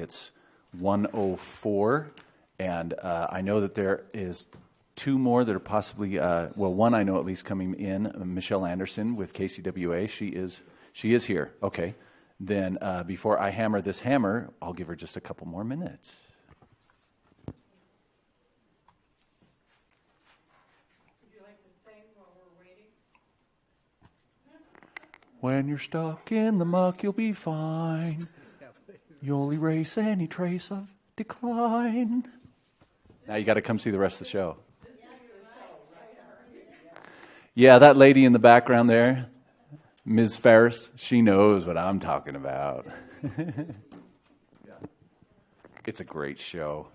it's 1:04, and I know that there is two more that are possibly, one I know at least coming in, Michelle Anderson with KCWA. She is here. Okay. Then before I hammer this hammer, I'll give her just a couple more minutes. Would you like to sing while we're waiting? When you're stuck in the muck, you'll be fine. You'll erase any trace of decline. Now you got to come see the rest of the show. Yeah, that lady in the background there, Ms. Ferris, she knows what I'm talking about. It's a great show.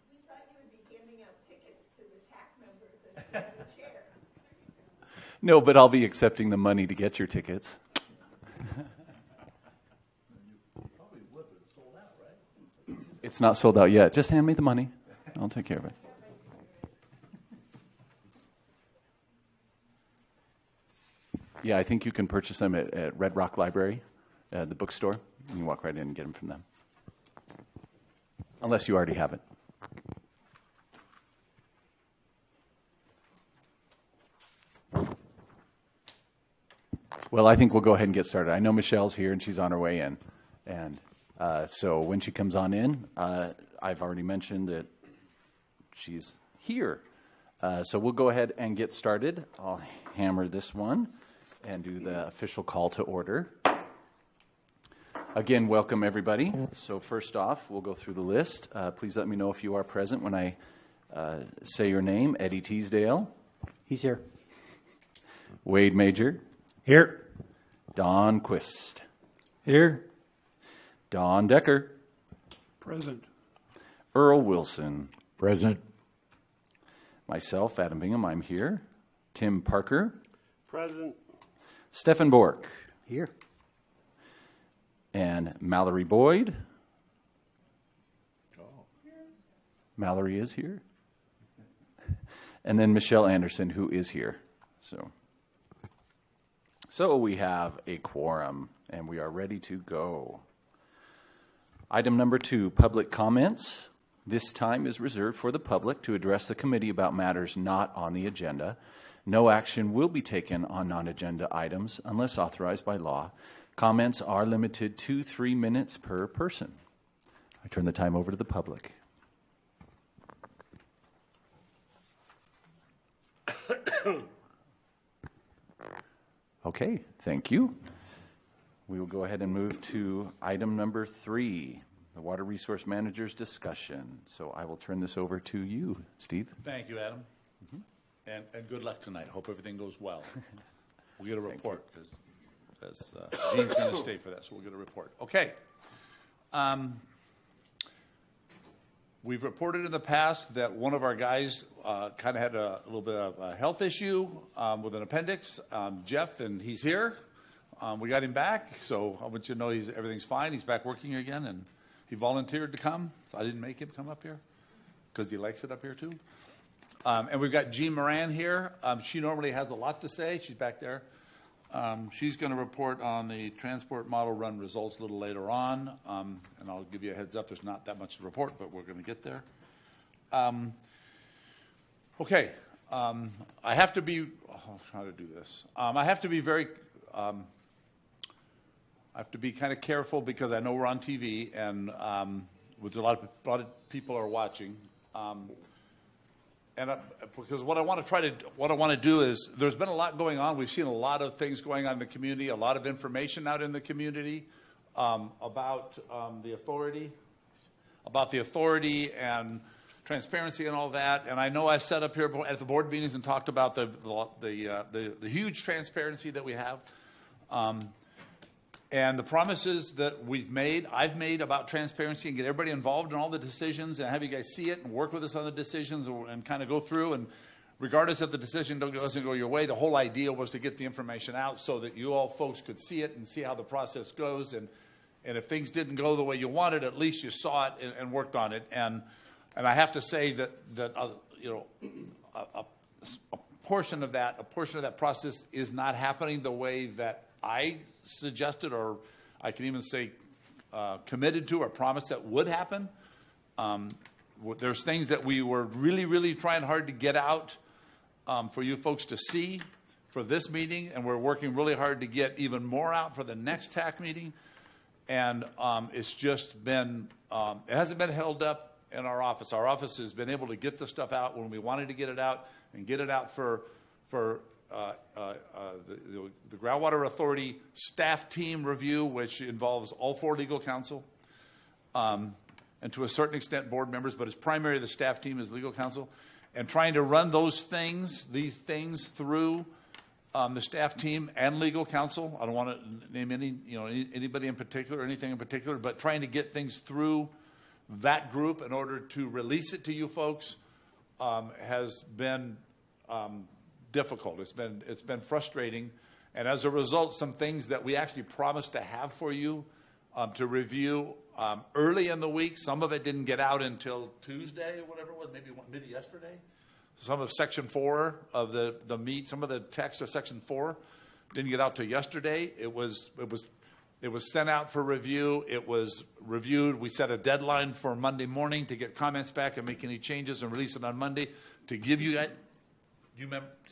We thought you would be handing out tickets to the TAC members as the chair. No, but I'll be accepting the money to get your tickets. Probably would, but it's sold out, right? It's not sold out yet. Just hand me the money. I'll take care of it. Yeah, I think you can purchase them at Red Rock Library, the bookstore. You can walk right in and get them from them. Unless you already have it. Well, I think we'll go ahead and get started. I know Michelle's here and she's on her way in. And so when she comes on in, I've already mentioned that she's here. So we'll go ahead and get started. I'll hammer this one and do the official call to order. Again, welcome everybody. So first off, we'll go through the list. Please let me know if you are present when I say your name. Eddie Teasdale. He's here. Wade Major. Here. Don Quist. Here. Don Decker. Present. Earl Wilson. Present. Myself, Adam Bingham, I'm here. Tim Parker. Present. Stephen Bork. Here. And Mallory Boyd. Mallory is here. And then Michelle Anderson, who is here. So we have a quorum, and we are ready to go. Item number 2, public comments. This time is reserved for the public to address the committee about matters not on the agenda. No action will be taken on non-agenda items unless authorized by law. Comments are limited to 3 minutes per person. I turn the time over to the public. Okay, thank you. We will go ahead and move to item number 3, the Water Resource Manager's discussion. So I will turn this over to you, Steve. Thank you, Adam. Mm-hmm. And good luck tonight. Hope everything goes well. We'll get a report because Gene's going to stay for that, so we'll get a report. Okay. We've reported in the past that one of our guys kind of had a little bit of a health issue with an appendix. Jeff, and he's here. We got him back, so I want you to know everything's fine. He's back working again, and he volunteered to come, so I didn't make him come up here because he likes it up here too. And we've got Jean Moran here. She normally has a lot to say. She's back there. She's going to report on the transport model run results a little later on. And I'll give you a heads up. There's not that much to report, but we're going to get there. Okay. I have to be I'll try to do this. I have to be very I have to be kind of careful because I know we're on TV and with a lot of people are watching. And because what I want to do is, there's been a lot going on. We've seen a lot of things going on in the community, a lot of information out in the community about the authority and transparency and all that. And I know I've sat up here at the board meetings and talked about the huge transparency that we have. And the promises that I've made about transparency and get everybody involved in all the decisions and have you guys see it and work with us on the decisions and kind of go through. And regardless if the decision doesn't go your way, the whole idea was to get the information out so that you all folks could see it and see how the process goes. And if things didn't go the way you wanted, at least you saw it and worked on it. And I have to say that a portion of that process is not happening the way that I suggested, or I can even say committed to or promised that would happen. There's things that we were really, really trying hard to get out for you folks to see for this meeting, and we're working really hard to get even more out for the next TAC meeting. And it's just been, it hasn't been held up in our office. Our office has been able to get the stuff out when we wanted to get it out, and get it out for the Groundwater Authority staff team review, which involves all 4 legal counsel, and to a certain extent board members, but it's primarily the staff team as legal counsel, and trying to run these things through the staff team and legal counsel. I don't want to name anybody in particular or anything in particular, but trying to get things through that group in order to release it to you folks has been difficult. It's been frustrating, and as a result, some things that we actually promised to have for you to review early in the week. Some of it didn't get out until Tuesday or whatever it was, maybe yesterday. Some of Section 4 of the meet, some of the text of Section 4 didn't get out till yesterday. It was sent out for review. It was reviewed. We set a deadline for Monday morning to get comments back and make any changes and release it on Monday to give you guys. You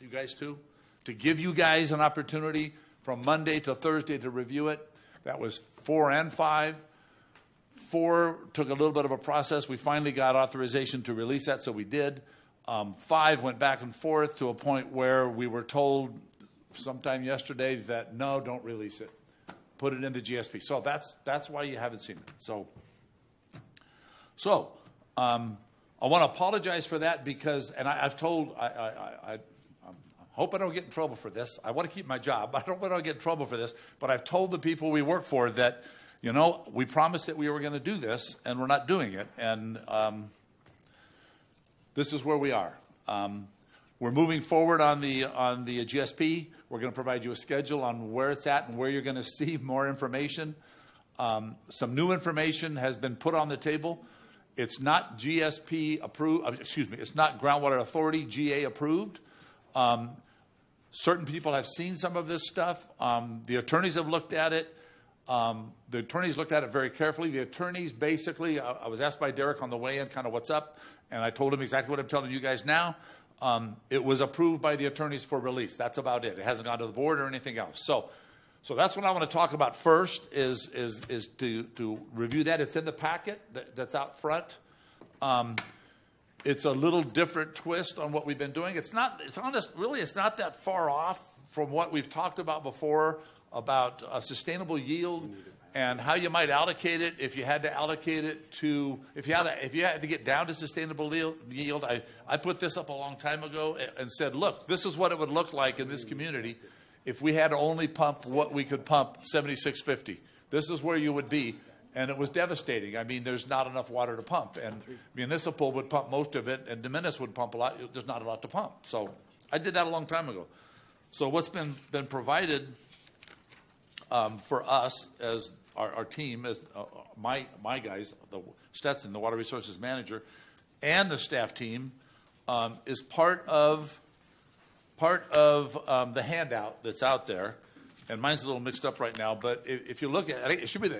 guys too? To give you guys an opportunity from Monday to Thursday to review it. That was 4 and 5. 4 took a little bit of a process. We finally got authorization to release that, so we did. 5 went back and forth to a point where we were told sometime yesterday that no, don't release it. Put it in the GSP. So that's why you haven't seen it. So I want to apologize for that because, and I've told, I hope I don't get in trouble for this. I want to keep my job. I don't want to get in trouble for this. But I've told the people we work for that, we promised that we were going to do this, and we're not doing it. And this is where we are. We're moving forward on the GSP. We're going to provide you a schedule on where it's at and where you're going to see more information. Some new information has been put on the table. It's not GSP approved, it's not Groundwater Authority GA approved. Certain people have seen some of this stuff. The attorneys have looked at it. The attorneys looked at it very carefully. The attorneys basically, I was asked by Derek on the way in kind of what's up, and I told him exactly what I'm telling you guys now. It was approved by the attorneys for release. That's about it. It hasn't gone to the board or anything else. So that's what I want to talk about first is to review that. It's in the packet that's out front. It's a little different twist on what we've been doing. It's not that far off from what we've talked about before about sustainable yield and how you might allocate it if you had to allocate it to, if you had to get down to sustainable yield. I put this up a long time ago and said, look, this is what it would look like in this community if we had to only pump what we could pump, 7650. This is where you would be. And it was devastating. I mean, there's not enough water to pump. And municipal would pump most of it, and Dominus would pump a lot. There's not a lot to pump. So I did that a long time ago. So what's been provided for us as our team, as my guys, the Stetson, the Water Resources Manager, and the staff team, is part of the handout that's out there. And mine's a little mixed up right now, but if you look at it, I think it should be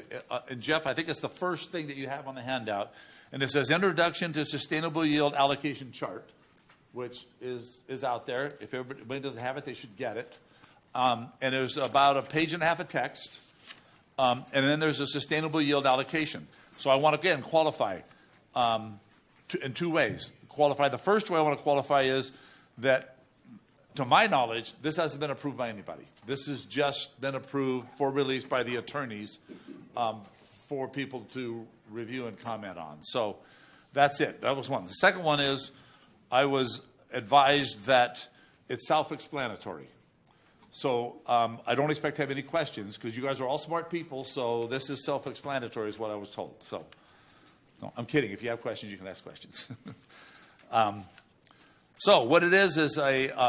and Jeff, I think it's the first thing that you have on the handout. And it says Introduction to Sustainable Yield Allocation Chart, which is out there. If everybody doesn't have it, they should get it. And there's about a page and a half of text. And then there's a sustainable yield allocation. So I want to, again, qualify in 2 ways. Qualify. The first way I want to qualify is that, to my knowledge, this hasn't been approved by anybody. This has just been approved for release by the attorneys for people to review and comment on. So that's it. That was one. The second one is I was advised that it's self-explanatory. So I don't expect to have any questions because you guys are all smart people, so this is self-explanatory is what I was told. So no, I'm kidding. If you have questions, you can ask questions. So what it is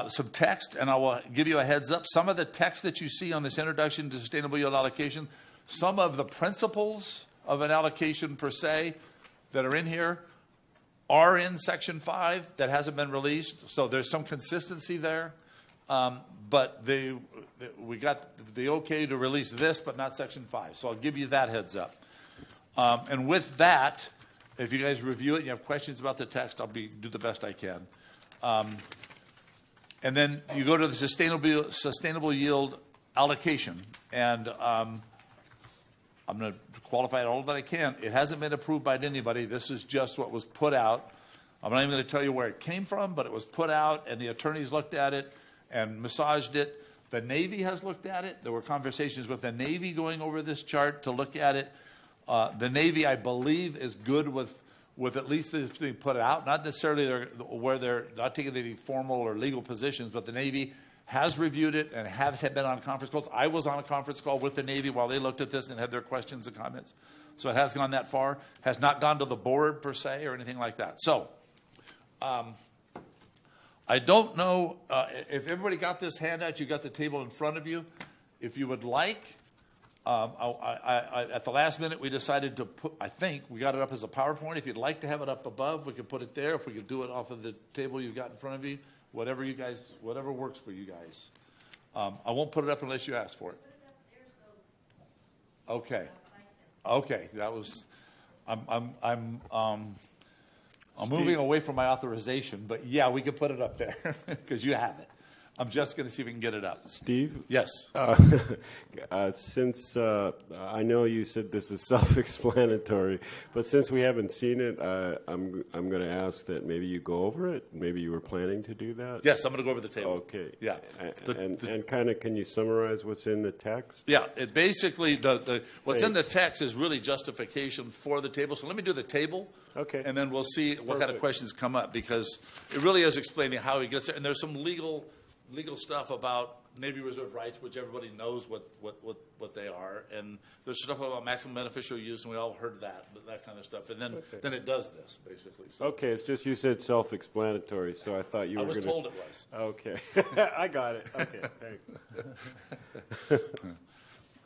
some text, and I will give you a heads up. Some of the text that you see on this Introduction to Sustainable Yield Allocation, some of the principles of an allocation per se that are in here are in Section 5 that hasn't been released. So there's some consistency there. But we got the okay to release this, but not Section 5. So I'll give you that heads up. And with that, if you guys review it and you have questions about the text, I'll do the best I can. And then you go to the sustainable yield allocation, and I'm going to qualify it all that I can. It hasn't been approved by anybody. This is just what was put out. I'm not even going to tell you where it came from, but it was put out, and the attorneys looked at it and massaged it. The Navy has looked at it. There were conversations with the Navy going over this chart to look at it. The Navy, I believe, is good with at least this being put out. Not necessarily where they're not taking any formal or legal positions, but the Navy has reviewed it and have been on conference calls. I was on a conference call with the Navy while they looked at this and had their questions and comments. So it has gone that far. Has not gone to the board per se or anything like that. So I don't know if everybody got this handout. You got the table in front of you. If you would like, at the last minute we decided to put. I think we got it up as a PowerPoint. If you'd like to have it up above, we could put it there. If we could do it off of the table you've got in front of you, whatever works for you guys. I won't put it up unless you ask for it. Okay. Okay. That was. I'm moving away from my authorization, but yeah, we could put it up there because you have it. I'm just going to see if we can get it up. Steve? Yes. Since I know you said this is self-explanatory, but since we haven't seen it, I'm going to ask that maybe you go over it. Maybe you were planning to do that? Yes, I'm going to go over the table. Okay. Yeah. And kind of, can you summarize what's in the text? Yeah, it basically, what's in the text is really justification for the table. So let me do the table. Okay. And then we'll see what kind of questions come up, because it really is explaining how he gets there. And there's some legal stuff about Navy Reserve rights, which everybody knows what they are. And there's stuff about maximum beneficial use, and we all heard that kind of stuff. And then it does this, basically. So Okay, it's just you said self-explanatory, so I thought you were going to... I was told it was. Okay. I got it. Okay,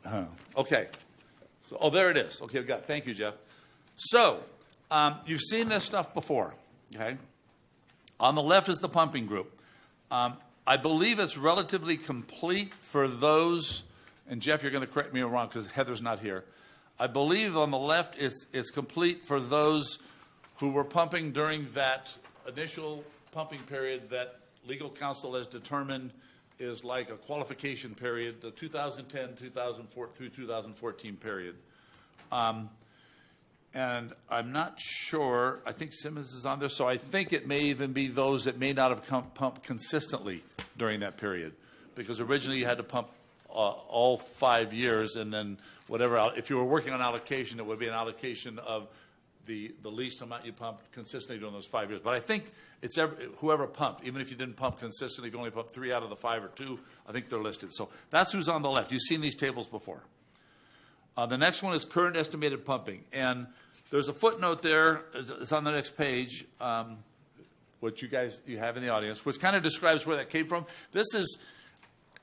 thanks. Okay. So, there it is. Okay, thank you, Jeff. So, you've seen this stuff before, okay? On the left is the pumping group. I believe it's relatively complete for those, and Jeff, you're going to correct me if I'm wrong because Heather's not here. I believe on the left it's complete for those who were pumping during that initial pumping period that legal counsel has determined is like a qualification period, the 2010, 2004 through 2014 period. And I'm not sure, I think Simmons is on there, so I think it may even be those that may not have pumped consistently during that period. Because originally you had to pump all 5 years, and then whatever, if you were working on allocation, it would be an allocation of the least amount you pumped consistently during those 5 years. But I think it's whoever pumped, even if you didn't pump consistently, if you only pumped 3 out of the 5 or 2, I think they're listed. So that's who's on the left. You've seen these tables before. The next one is current estimated pumping. And there's a footnote there. It's on the next page, which you have in the audience, which kind of describes where that came from. This is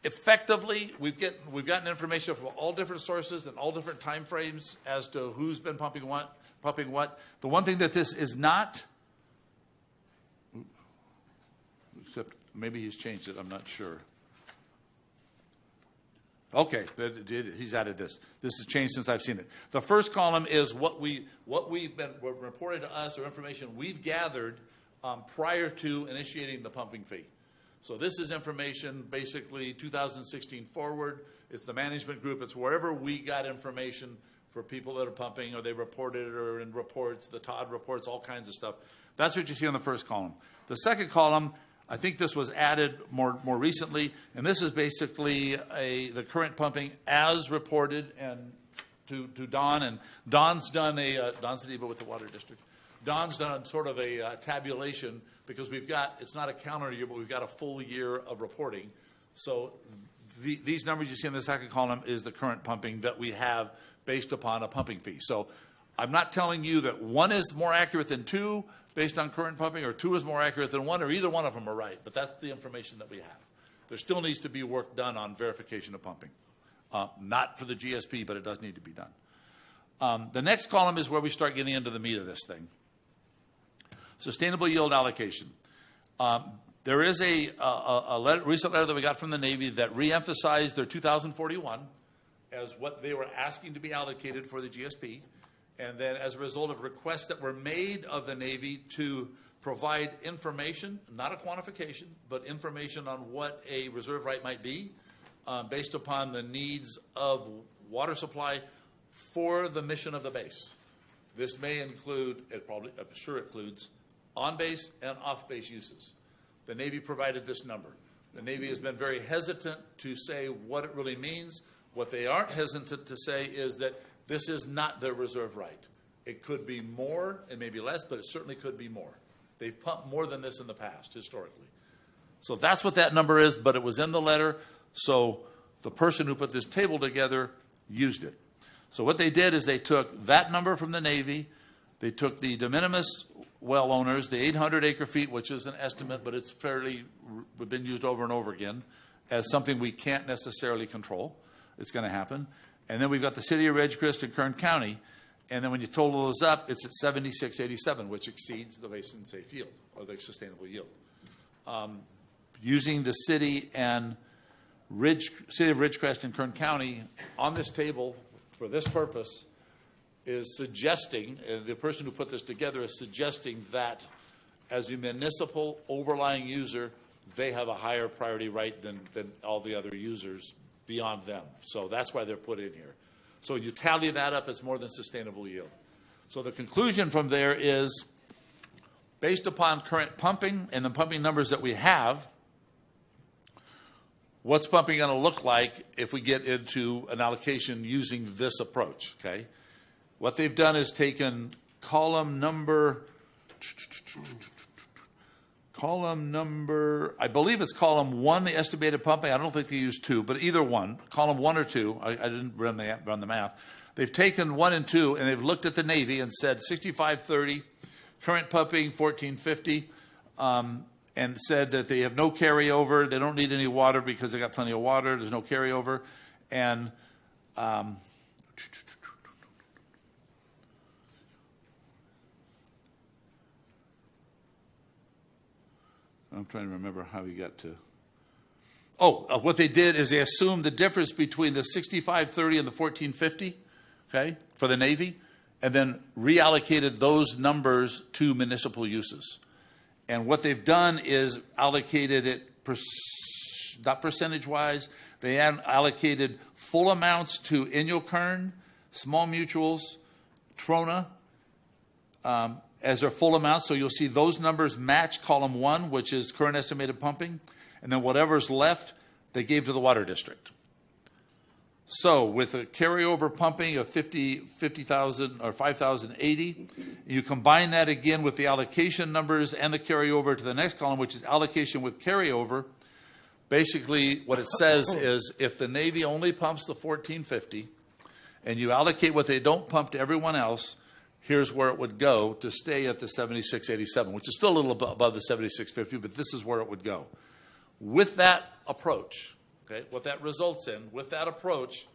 effectively, we've gotten information from all different sources and all different time frames as to who's been pumping what. The one thing that this is not, except maybe he's changed it, I'm not sure. Okay, he's added this. This has changed since I've seen it. The first column is what we've been reported to us, or information we've gathered prior to initiating the pumping fee. So this is information basically 2016 forward. It's the management group. It's wherever we got information for people that are pumping, or they reported it, or in reports, the Todd reports, all kinds of stuff. That's what you see on the first column. The second column, I think this was added more recently, and this is basically the current pumping as reported and to Don, and Don's done Don Sadiba with the Water District. Don's done sort of a tabulation, because it's not a calendar year, but we've got a full year of reporting. So these numbers you see in the second column is the current pumping that we have based upon a pumping fee. So I'm not telling you that one is more accurate than two based on current pumping, or two is more accurate than one, or either one of them are right. But that's the information that we have. There still needs to be work done on verification of pumping. Not for the GSP, but it does need to be done. The next column is where we start getting into the meat of this thing. Sustainable yield allocation. There is a recent letter that we got from the Navy that reemphasized their 2041 as what they were asking to be allocated for the GSP. And then as a result of requests that were made of the Navy to provide information, not a quantification, but information on what a reserve right might be, based upon the needs of water supply for the mission of the base. This may include, I'm sure it includes, on-base and off-base uses. The Navy provided this number. The Navy has been very hesitant to say what it really means. What they aren't hesitant to say is that this is not their reserve right. It could be more, it may be less, but it certainly could be more. They've pumped more than this in the past, historically. So that's what that number is, but it was in the letter, so the person who put this table together used it. So what they did is they took that number from the Navy, they took the de minimis well owners, the 800 acre feet, which is an estimate, but it's been used over and over again as something we can't necessarily control. It's going to happen. And then we've got the city of Ridgecrest and Kern County, and then when you total those up, it's at 7687, which exceeds the basin safe yield, or the sustainable yield. Using the city of Ridgecrest and Kern County on this table for this purpose is suggesting, the person who put this together is suggesting that as a municipal overlying user, they have a higher priority right than all the other users beyond them. So that's why they're put in here. So you tally that up, it's more than sustainable yield. So the conclusion from there is, based upon current pumping and the pumping numbers that we have, what's pumping going to look like if we get into an allocation using this approach, okay? What they've done is taken column number, I believe it's column 1, the estimated pumping. I don't think they used 2, but either one, column 1 or 2. I didn't run the math. They've taken 1 and 2, and they've looked at the Navy and said 6530, current pumping 1450, and said that they have no carryover. They don't need any water because they got plenty of water. There's no carryover. And I'm trying to remember how we got to. What they did is they assumed the difference between the 6530 and the 1450, okay, for the Navy, and then reallocated those numbers to municipal uses. And what they've done is allocated it, not percentage-wise, they allocated full amounts to Inyo-Kern, small mutuals, Trona, as their full amounts. So you'll see those numbers match column 1, which is current estimated pumping, and then whatever's left, they gave to the water district. So with a carryover pumping of 50,000 or 5,080, you combine that again with the allocation numbers and the carryover to the next column, which is allocation with carryover. Basically, what it says is if the Navy only pumps the 1450 and you allocate what they don't pump to everyone else, here's where it would go to stay at the 7687, which is still a little above the 7650, but this is where it would go. With that approach, okay, what that results in, with that approach,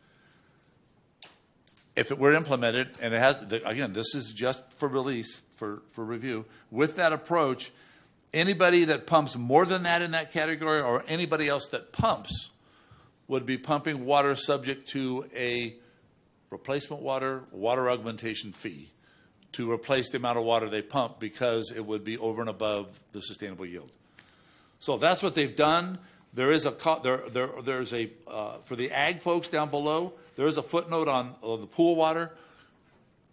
if it were implemented, and it has, again, this is just for release, for review, with that approach, anybody that pumps more than that in that category or anybody else that pumps would be pumping water subject to a replacement water augmentation fee to replace the amount of water they pump because it would be over and above the sustainable yield. So that's what they've done. There is there's a for the ag folks down below, there is a footnote on the pool water.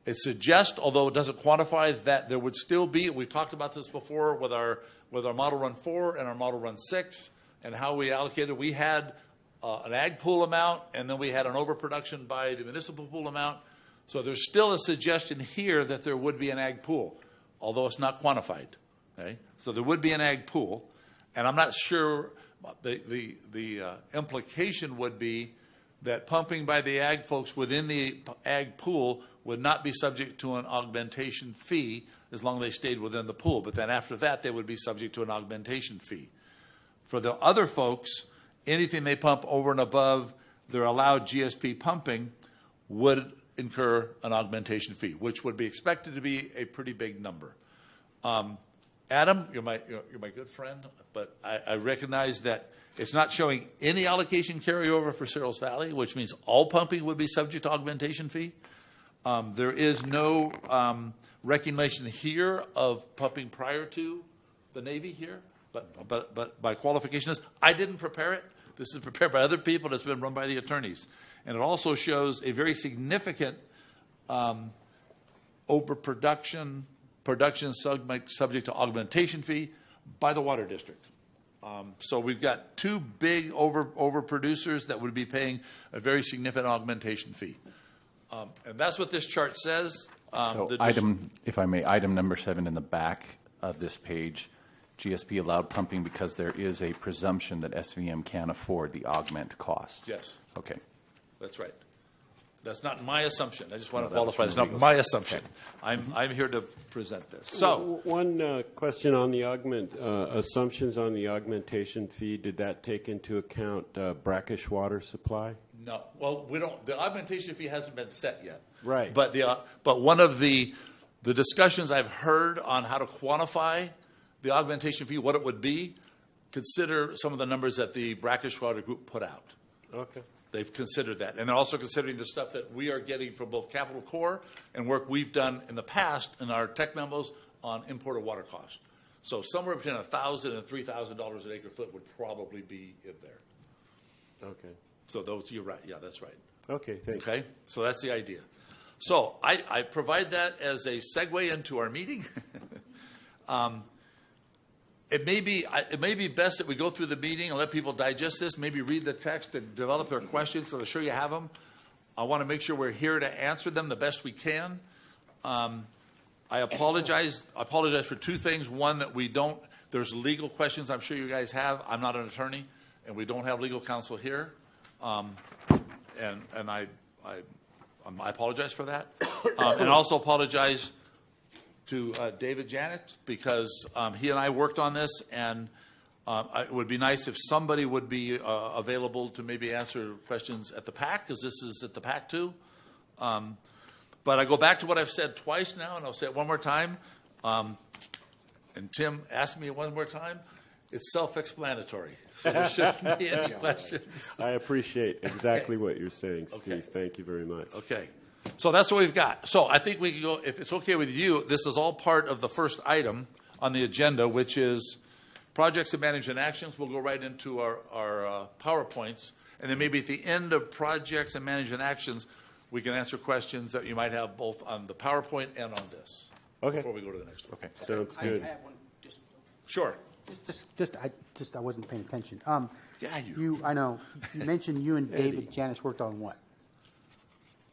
It suggests, although it doesn't quantify, that there would still be, we've talked about this before with our Model Run 4 and our Model Run 6 and how we allocated. We had an ag pool amount, and then we had an overproduction by the municipal pool amount. So there's still a suggestion here that there would be an ag pool, although it's not quantified. Okay? So there would be an ag pool, and I'm not sure. The implication would be that pumping by the ag folks within the ag pool would not be subject to an augmentation fee as long as they stayed within the pool. But then after that, they would be subject to an augmentation fee. For the other folks, anything they pump over and above their allowed GSP pumping would incur an augmentation fee, which would be expected to be a pretty big number. Adam, you're my good friend, but I recognize that it's not showing any allocation carryover for Cerros Valley, which means all pumping would be subject to augmentation fee. There is no recognition here of pumping prior to the Navy here, but by qualification is, I didn't prepare it. This is prepared by other people. It's been run by the attorneys. And it also shows a very significant overproduction, production subject to augmentation fee by the water district. So we've got two big overproducers that would be paying a very significant augmentation fee. And that's what this chart says. So item, if I may, item number 7 in the back of this page, GSP allowed pumping because there is a presumption that SVM can afford the augment cost. Yes, Okay. that's right. That's not my assumption. I just want No, to that was qualify. from It's the not legal my side. assumption. Okay. I'm here to present this. So, One question on the assumptions on the augmentation fee. Did that take into account brackish water supply? no. Well, we don't. The augmentation fee hasn't been set yet. Right. But but one of the discussions I've heard on how to quantify the augmentation fee, what it would be, consider some of the numbers that the brackish water group put out. Okay. They've considered that. And they're also considering the stuff that we are getting from both Capital Corps and work we've done in the past in our tech memos on imported water cost. So somewhere between $1,000 and $3,000 an acre foot would probably be in there. Okay. So those, you're right. Yeah, that's right. Okay, thanks. Okay? So that's the idea. So I provide that as a segue into our meeting. It may be best that we go through the meeting and let people digest this, maybe read the text and develop their questions, so they're sure you have them. I want to make sure we're here to answer them the best we can. I apologize for two things. One, that there's legal questions I'm sure you guys have. I'm not an attorney, and we don't have legal counsel here. And I apologize for that. And also apologize to David Janet, because he and I worked on this, and it would be nice if somebody would be available to maybe answer questions at the PAC, because this is at the PAC too. But I go back to what I've said twice now, and I'll say it one more time. And Tim asked me one more time. It's self-explanatory, so there shouldn't be any questions. I appreciate exactly what you're saying, Steve. Okay. Thank you very much. Okay. So that's what we've got. So I think we can go, if it's okay with you, this is all part of the first item on the agenda, which is projects and management actions. We'll go right into our PowerPoints. And then maybe at the end of projects and management actions, we can answer questions that you might have both on the PowerPoint and on this. Okay. Before we go to the next one. Okay. Sounds I good. have one. Sure. I wasn't paying attention. Yeah, I know. You mentioned you and David Janis worked on what?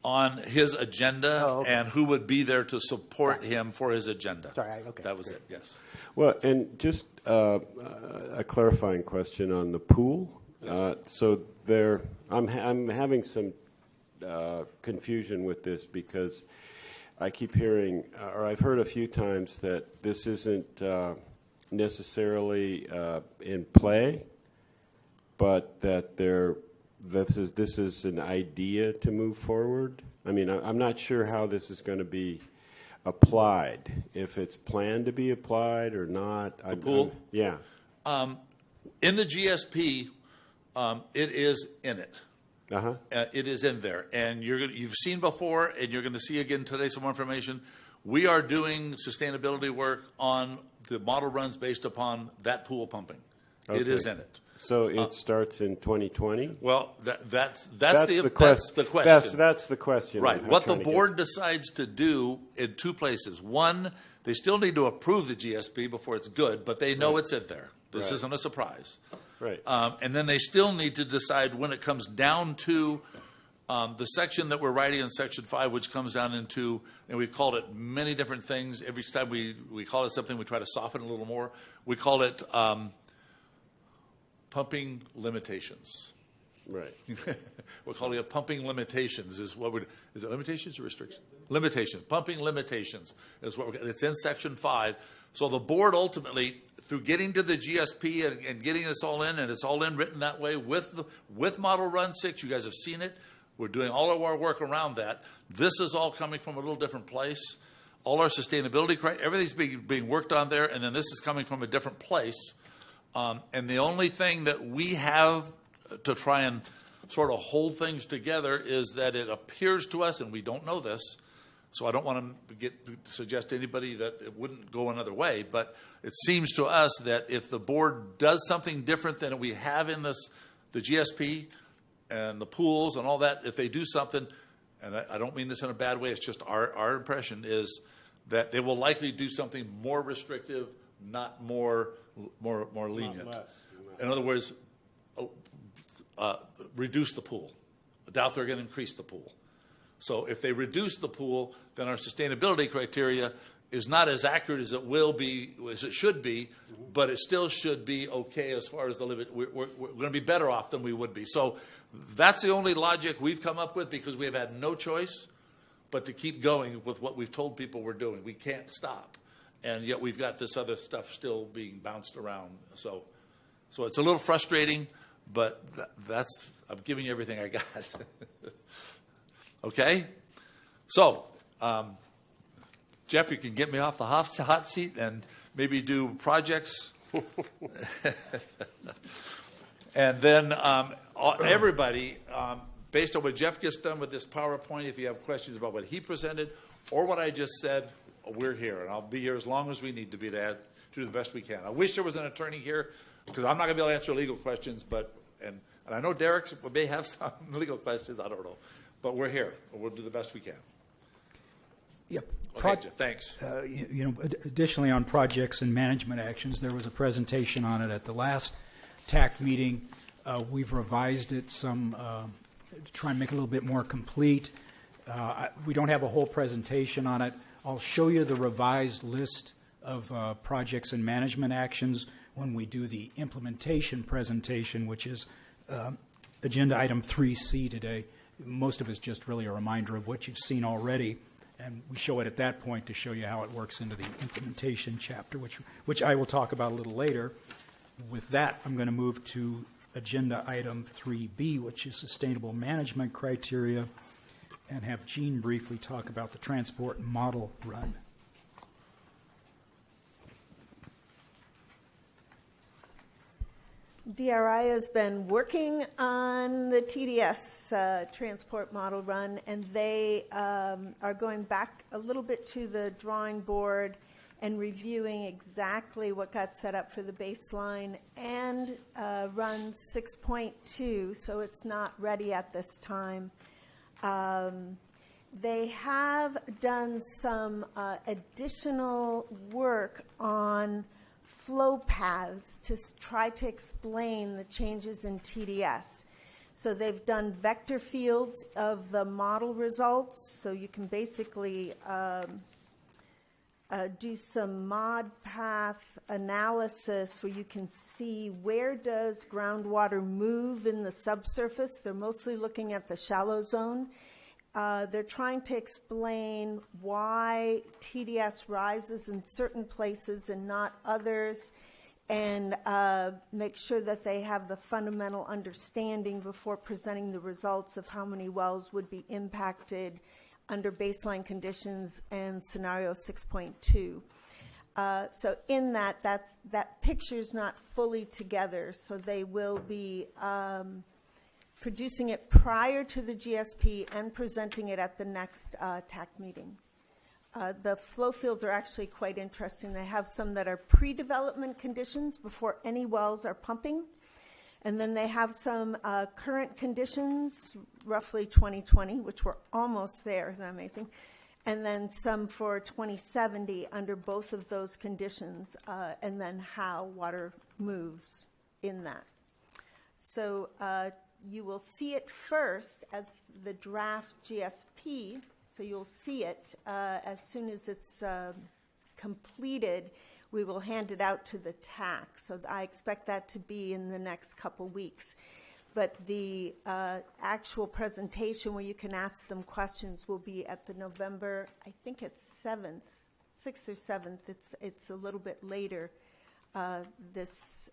On his agenda Oh, okay. and who would be there to support him for his agenda. Sorry, okay, That was great. it, yes. Well, and just a clarifying question on the pool. So I'm having some confusion with this, because I keep hearing, or I've heard a few times, that this isn't necessarily in play, but that this is an idea to move forward. I mean, I'm not sure how this is going to be applied, if it's planned to be applied or not. The pool? Yeah. In the GSP, it is in it. Uh-huh. It is in there. And you've seen before, and you're going to see again today some more information. We are doing sustainability work on the model runs based upon that pool pumping. Okay. It is in it. So it starts in 2020? Well, that's the question. That's the question. Right. I'm What the trying to board decides to do in two places. One, they still need to approve the GSP before it's good, but they know it's in there. This Right. isn't a surprise. Right. And then they still need to decide when it comes down to the section that we're writing in Section 5, which comes down into, and we've called it many different things. Every time we call it something, we try to soften it a little more. We call it pumping limitations. Right. We're calling it pumping limitations. Is it limitations or restrictions? Limitations. Pumping limitations is what it's in Section 5. So the board ultimately, through getting to the GSP and getting this all in, and it's all in written that way with Model Run 6, you guys have seen it. We're doing all of our work around that. This is all coming from a little different place. All our sustainability, everything's being worked on there, and then this is coming from a different place. And the only thing that we have to try and sort of hold things together is that it appears to us, and we don't know this, So I don't want to suggest to anybody that it wouldn't go another way, but it seems to us that if the board does something different than we have in the GSP and the pools and all that, if they do something, and I don't mean this in a bad way, it's just our impression is that they will likely do something more restrictive, not more lenient. Not less. In other words, reduce the pool. I doubt they're going to increase the pool. So if they reduce the pool, then our sustainability criteria is not as accurate as it will be, as it should be, but it still should be okay as far as the limit. We're going to be better off than we would be. So that's the only logic we've come up with because we have had no choice but to keep going with what we've told people we're doing. We can't stop. And yet we've got this other stuff still being bounced around. So it's a little frustrating, but I'm giving you everything I got. Okay? So, Jeff, you can get me off the hot seat and maybe do projects. And then everybody, based on what Jeff gets done with this PowerPoint, if you have questions about what he presented or what I just said, we're here. And I'll be here as long as we need to be to do the best we can. I wish there was an attorney here because I'm not going to be able to answer legal questions, and I know Derek may have some legal questions. I don't know. But we're here. We'll do the best we can. Yep. Okay, Jeff, thanks. Additionally, on projects and management actions, there was a presentation on it at the last TAC meeting. We've revised it some to try and make it a little bit more complete. We don't have a whole presentation on it. I'll show you the revised list of projects and management actions when we do the implementation presentation, which is agenda item 3C today. Most of it's just really a reminder of what you've seen already, and we show it at that point to show you how it works into the implementation chapter, which I will talk about a little later. With that, I'm going to move to agenda item 3B, which is sustainable management criteria, and have Gene briefly talk about the transport model run. DRI has been working on the TDS transport model run, and they are going back a little bit to the drawing board and reviewing exactly what got set up for the baseline and run 6.2, so it's not ready at this time. They have done some additional work on flow paths to try to explain the changes in TDS. So they've done vector fields of the model results, so you can basically do some mod path analysis where you can see where does groundwater move in the subsurface. They're mostly looking at the shallow zone. They're trying to explain why TDS rises in certain places and not others, and make sure that they have the fundamental understanding before presenting the results of how many wells would be impacted under baseline conditions and scenario 6.2. So in that picture's not fully together, so they will be producing it prior to the GSP and presenting it at the next TAC meeting. The flow fields are actually quite interesting. They have some that are pre-development conditions before any wells are pumping. And then they have some current conditions, roughly 2020, which we're almost there. Isn't that amazing? And then some for 2070 under both of those conditions, and then how water moves in that. So you will see it first as the draft GSP. So you'll see it as soon as it's completed. We will hand it out to the TAC. So I expect that to be in the next couple weeks. But the actual presentation where you can ask them questions will be at the November, I think it's 6th or 7th. It's a little bit later this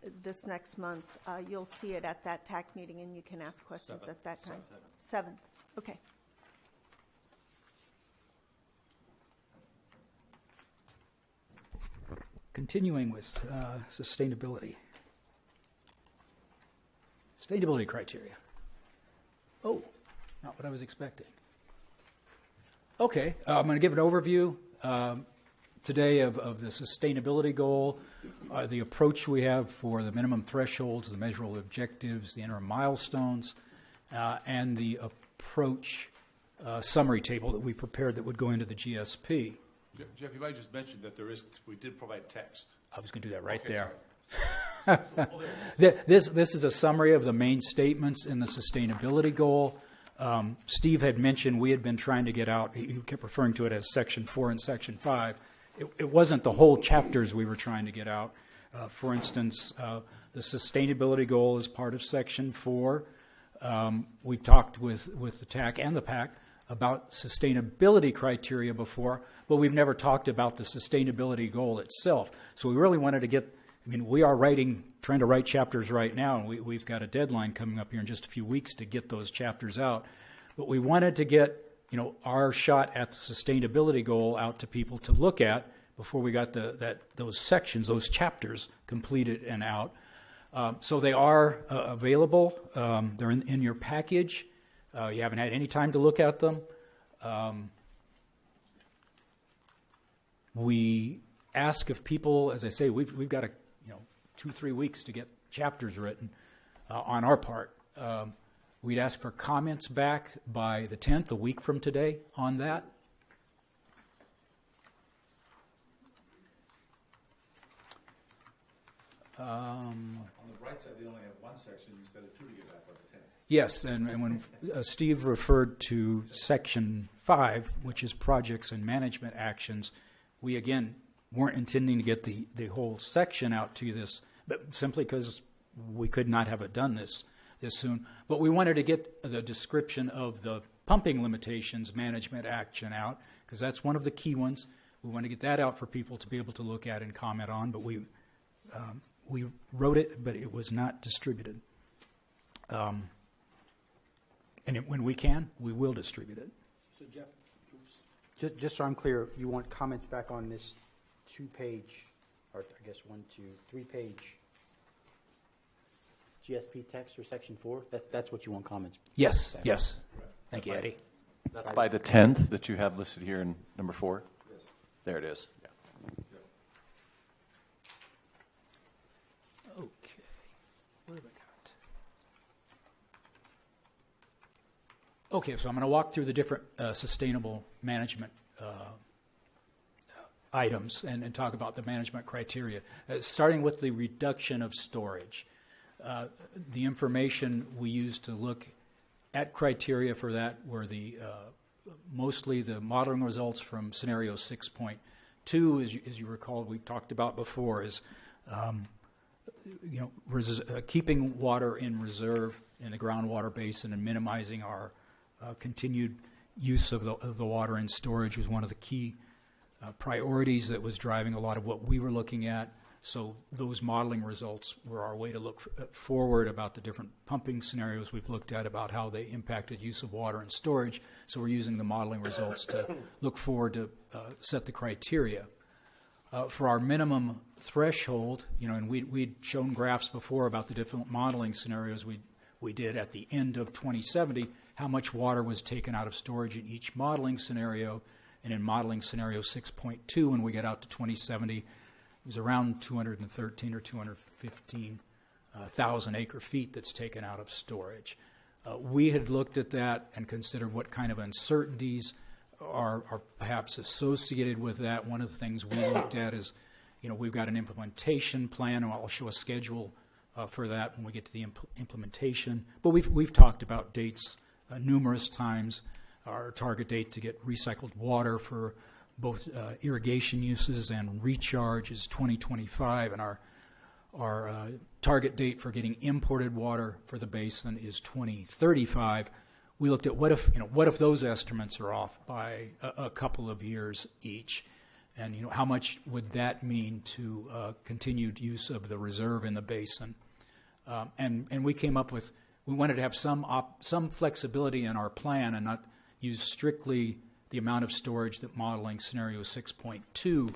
next month. You'll see it at that TAC meeting, and you can ask questions at that time. 7th. Okay. Continuing with sustainability. Sustainability criteria. Oh, not what I was expecting. Okay, I'm going to give an overview today of the sustainability goal, the approach we have for the minimum thresholds, the measurable objectives, the interim milestones, and the approach summary table that we prepared that would go into the GSP. Jeff, you might just mention that we did provide text. I was going to do that right Okay, there. sorry. This is a summary of the main statements in the sustainability goal. Steve had mentioned we had been trying to get out, he kept referring to it as Section 4 and Section 5. It wasn't the whole chapters we were trying to get out. For instance, the sustainability goal is part of Section 4. We talked with the TAC and the PAC about sustainability criteria before, but we've never talked about the sustainability goal itself. So we really wanted to get, we are trying to write chapters right now, and we've got a deadline coming up here in just a few weeks to get those chapters out. But we wanted to get, our shot at the sustainability goal out to people to look at before we got those sections, those chapters completed and out. So they are available. They're in your package. You haven't had any time to look at them. We ask of people, as I say, we've got 2-3 weeks to get chapters written on our part. We'd ask for comments back by the 10th, a week from today, on that. On the bright side, they only have one section instead of two to get back by the 10th. Yes, and when Steve referred to Section 5, which is projects and management actions, we again weren't intending to get the whole section out to you but simply because we could not have it done this soon. But we wanted to get the description of the pumping limitations management action out, because that's one of the key ones. We want to get that out for people to be able to look at and comment on, but we wrote it, but it was not distributed. And when we can, we will distribute it. So Jeff, just so I'm clear, you want comments back on this 2-page, or I guess 3-page GSP text for Section 4? That's what you want comments? Yes. Thank you, Eddie. That's by the 10th that you have listed here in number 4? Yes. There it is. Yeah. Okay. What have I got? Okay, so I'm going to walk through the different sustainable management items and talk about the management criteria, starting with the reduction of storage. The information we used to look at criteria for that were mostly the modeling results from scenario 6.2, as you recall, we've talked about before, is keeping water in reserve in the groundwater basin and minimizing our continued use of the water in storage was one of the key priorities that was driving a lot of what we were looking at. So those modeling results were our way to look forward about the different pumping scenarios we've looked at, about how they impacted use of water and storage. So we're using the modeling results to look forward to set the criteria. For our minimum threshold, and we'd shown graphs before about the different modeling scenarios we did at the end of 2070, how much water was taken out of storage in each modeling scenario. And in modeling scenario 6.2, when we get out to 2070, it was around 213 or 215,000 acre feet that's taken out of storage. We had looked at that and considered what kind of uncertainties are perhaps associated with that. One of the things we looked at is, we've got an implementation plan, and I'll show a schedule for that when we get to the implementation. But we've talked about dates numerous times. Our target date to get recycled water for both irrigation uses and recharge is 2025, and our target date for getting imported water for the basin is 2035. We looked at what if those estimates are off by a couple of years each, and how much would that mean to continued use of the reserve in the basin? And we came up with, we wanted to have some flexibility in our plan and not use strictly the amount of storage that modeling scenario 6.2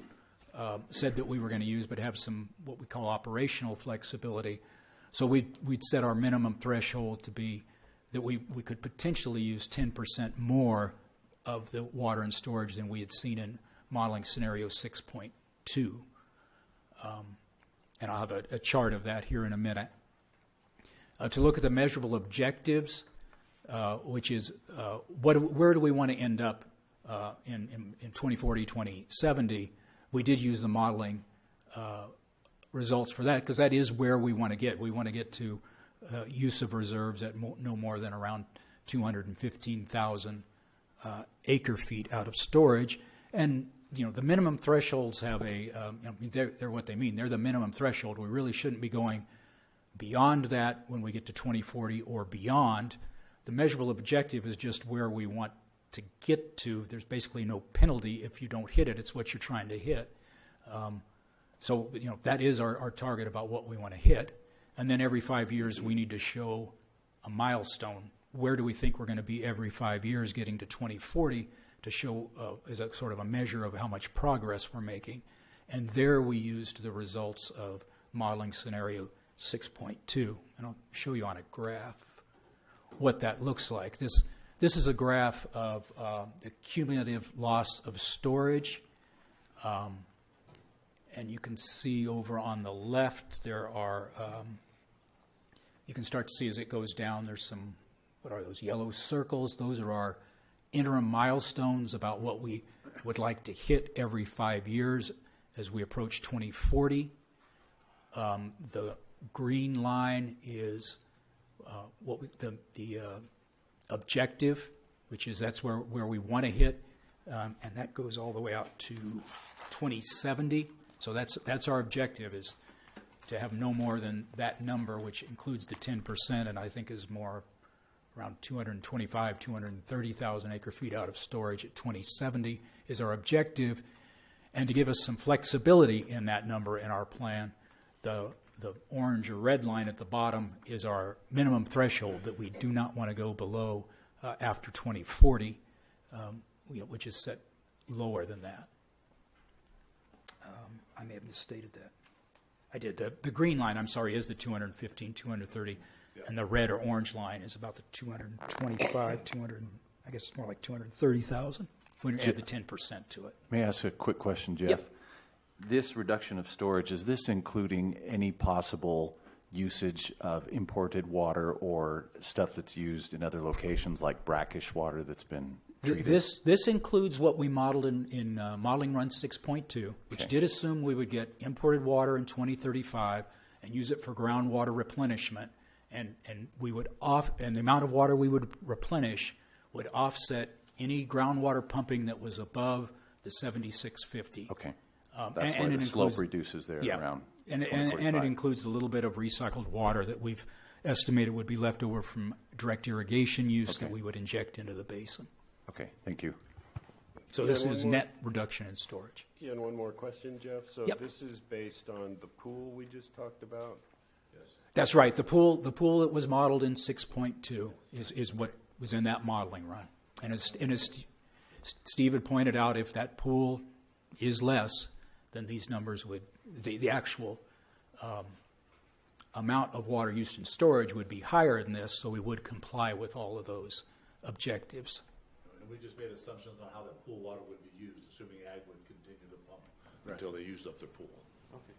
said that we were going to use, but have some what we call operational flexibility. So we'd set our minimum threshold to be that we could potentially use 10% more of the water and storage than we had seen in modeling scenario 6.2. And I'll have a chart of that here in a minute. To look at the measurable objectives, which is where do we want to end up in 2040, 2070, we did use the modeling results for that because that is where we want to get. We want to get to use of reserves at no more than around 215,000 acre feet out of storage. And the minimum thresholds have they're what they mean. They're the minimum threshold. We really shouldn't be going beyond that when we get to 2040 or beyond. The measurable objective is just where we want to get to. There's basically no penalty if you don't hit it. It's what you're trying to hit. So that is our target about what we want to hit. And then every 5 years we need to show a milestone. Where do we think we're going to be every 5 years getting to 2040 to show as a sort of a measure of how much progress we're making. And there we used the results of modeling scenario 6.2. And I'll show you on a graph what that looks like. This is a graph of the cumulative loss of storage. And you can see over on the left there are, you can start to see as it goes down, there's some, what are those yellow circles? Those are our interim milestones about what we would like to hit every 5 years as we approach 2040. The green line is the objective, which is that's where we want to hit, and that goes all the way out to 2070. So that's our objective, is to have no more than that number, which includes the 10%, and I think is more around 230,000 acre feet out of storage at 2070 is our objective. And to give us some flexibility in that number in our plan, the orange or red line at the bottom is our minimum threshold that we do not want to go below after 2040, which is set lower than that. I may have misstated that. I did. The green line, I'm sorry, is the 215, 230, and the red or orange line is about the 225, 200, I guess it's more like 230,000 when you add the 10% to it. May I ask a quick question, Jeff? Yep. This reduction of storage, is this including any possible usage of imported water or stuff that's used in other locations like brackish water that's been treated? This includes what we modeled in modeling run 6.2, which did assume we would get imported water in 2035 and use it for groundwater replenishment, and we would and the amount of water we would replenish would offset any groundwater pumping that was above the 7650. Okay. That's why the slope reduces there around. And it includes a little bit of recycled water that we've estimated would be left over from direct irrigation use that we would inject into the basin. Okay, thank you. So this is net reduction in storage. Yeah, and one more question, Jeff. So this is based on the pool we just talked about? Yes. That's right. The pool that was modeled in 6.2 is what was in that modeling run. And as Steve had pointed out, if that pool is less, then these numbers would, the actual amount of water used in storage would be higher than this, so we would comply with all of those objectives. And we just made assumptions on how that pool water would be used, assuming ag would continue to pump until they used up their pool. Okay.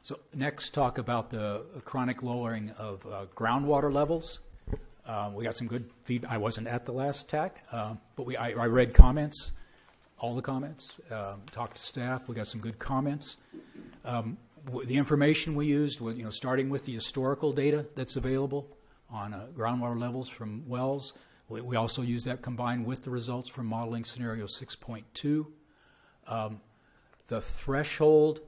So next, talk about the chronic lowering of groundwater levels. We got some good feedback. I wasn't at the last TAC, but I read comments, all the comments, talked to staff. We got some good comments. The information we used was, starting with the historical data that's available on groundwater levels from wells. We also use that combined with the results from modeling scenario 6.2. The threshold,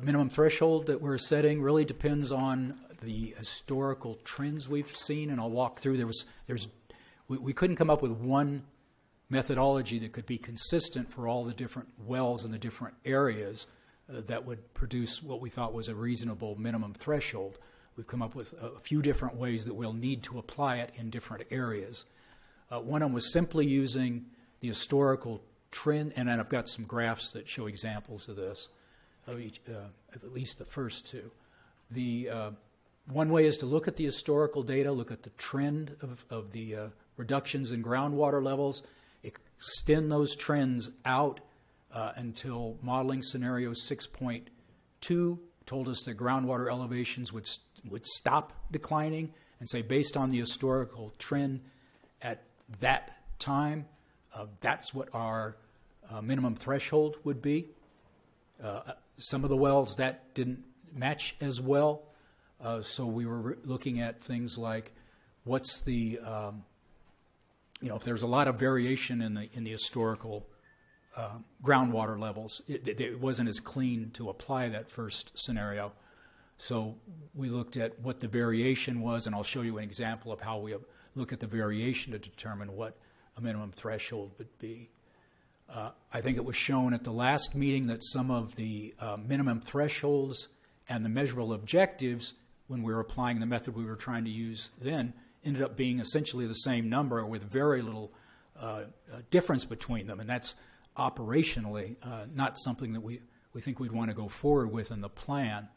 minimum threshold that we're setting really depends on the historical trends we've seen, and I'll walk through. We couldn't come up with one methodology that could be consistent for all the different wells in the different areas that would produce what we thought was a reasonable minimum threshold. We've come up with a few different ways that we'll need to apply it in different areas. One of them was simply using the historical trend, and then I've got some graphs that show examples of this, of at least the first two. One way is to look at the historical data, look at the trend of the reductions in groundwater levels, extend those trends out until modeling scenario 6.2 told us that groundwater elevations would stop declining, and say based on the historical trend at that time, that's what our minimum threshold would be. Some of the wells that didn't match as well, so we were looking at things like what's the if there's a lot of variation in the historical groundwater levels, it wasn't as clean to apply that first scenario. So we looked at what the variation was, and I'll show you an example of how we look at the variation to determine what a minimum threshold would be. I think it was shown at the last meeting that some of the minimum thresholds and the measurable objectives, when we were applying the method we were trying to use then, ended up being essentially the same number with very little difference between them. And that's operationally not something that we think we'd want to go forward with in the plan.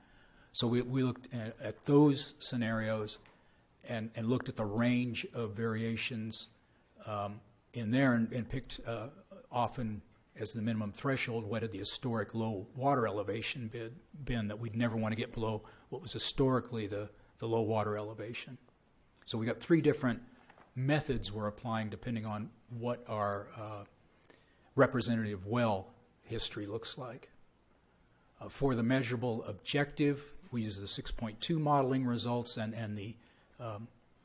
So we looked at those scenarios and looked at the range of variations in there and picked often as the minimum threshold what had the historic low water elevation been that we'd never want to get below what was historically the low water elevation. So we got three different methods we're applying depending on what our representative well history looks like. For the measurable objective, we use the 6.2 modeling results and the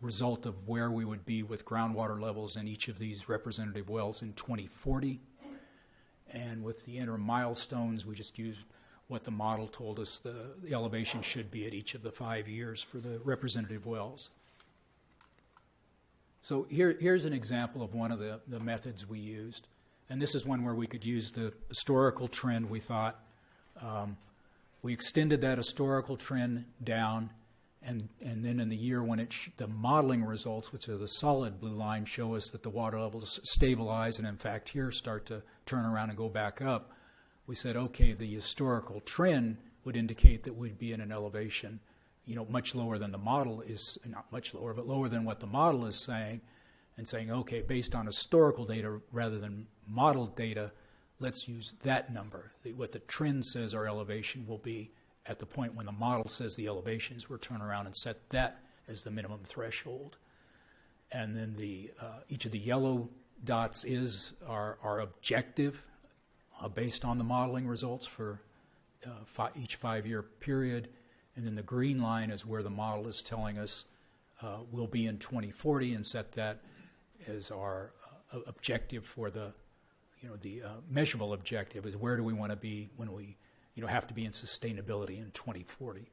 result of where we would be with groundwater levels in each of these representative wells in 2040. And with the interim milestones, we just used what the model told us the elevation should be at each of the 5 years for the representative wells. So here's an example of one of the methods we used. And this is one where we could use the historical trend, we thought. We extended that historical trend down, and then in the year when the modeling results, which are the solid blue line, show us that the water levels stabilize and in fact here start to turn around and go back up, we said, okay, the historical trend would indicate that we'd be in an elevation, much lower than the model is, not much lower, but lower than what the model is saying, and saying, okay, based on historical data rather than modeled data, let's use that number. What the trend says our elevation will be at the point when the model says the elevations, we'll turn around and set that as the minimum threshold. And then each of the yellow dots is our objective based on the modeling results for each 5-year period. And then the green line is where the model is telling us we'll be in 2040 and set that as our objective for the measurable objective is where do we want to be when we have to be in sustainability in 2040.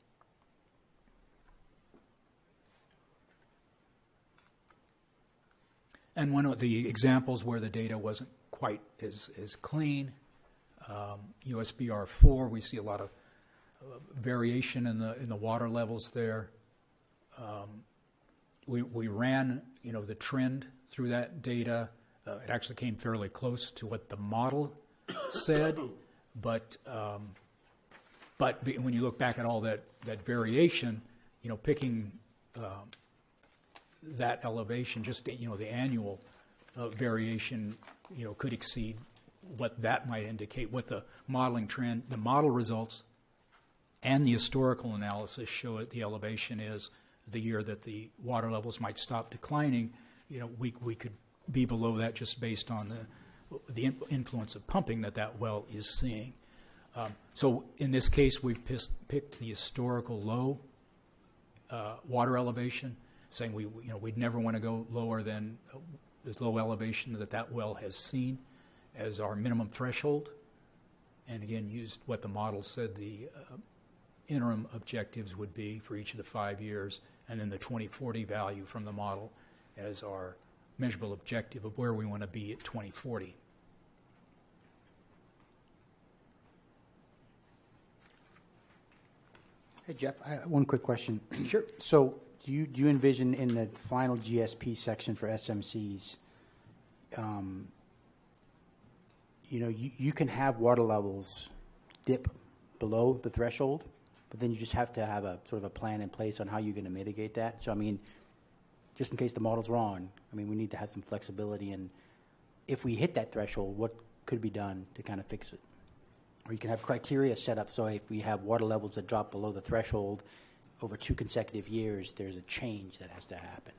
And one of the examples where the data wasn't quite as clean, USBR4, we see a lot of variation in the water levels there. We ran the trend through that data. It actually came fairly close to what the model said, but when you look back at all that variation, picking that elevation, just the annual variation, could exceed what that might indicate. What the modeling trend, the model results, and the historical analysis show the elevation is the year that the water levels might stop declining. We could be below that just based on the influence of pumping that well is seeing. So in this case, we've picked the historical low water elevation, saying we'd never want to go lower than the low elevation that well has seen as our minimum threshold. And again, used what the model said the interim objectives would be for each of the 5 years, and then the 2040 value from the model as our measurable objective of where we want to be at 2040. Hey, Jeff, I have one quick question. Sure. So do you envision in the final GSP section for SMCs, you can have water levels dip below the threshold but then you just have to have a sort of a plan in place on how you're going to mitigate that. So, I mean, just in case the model's wrong, I mean, we need to have some flexibility, and if we hit that threshold, what could be done to kind of fix it? Or you can have criteria set up so if we have water levels that drop below the threshold over 2 consecutive years, there's a change that has to happen.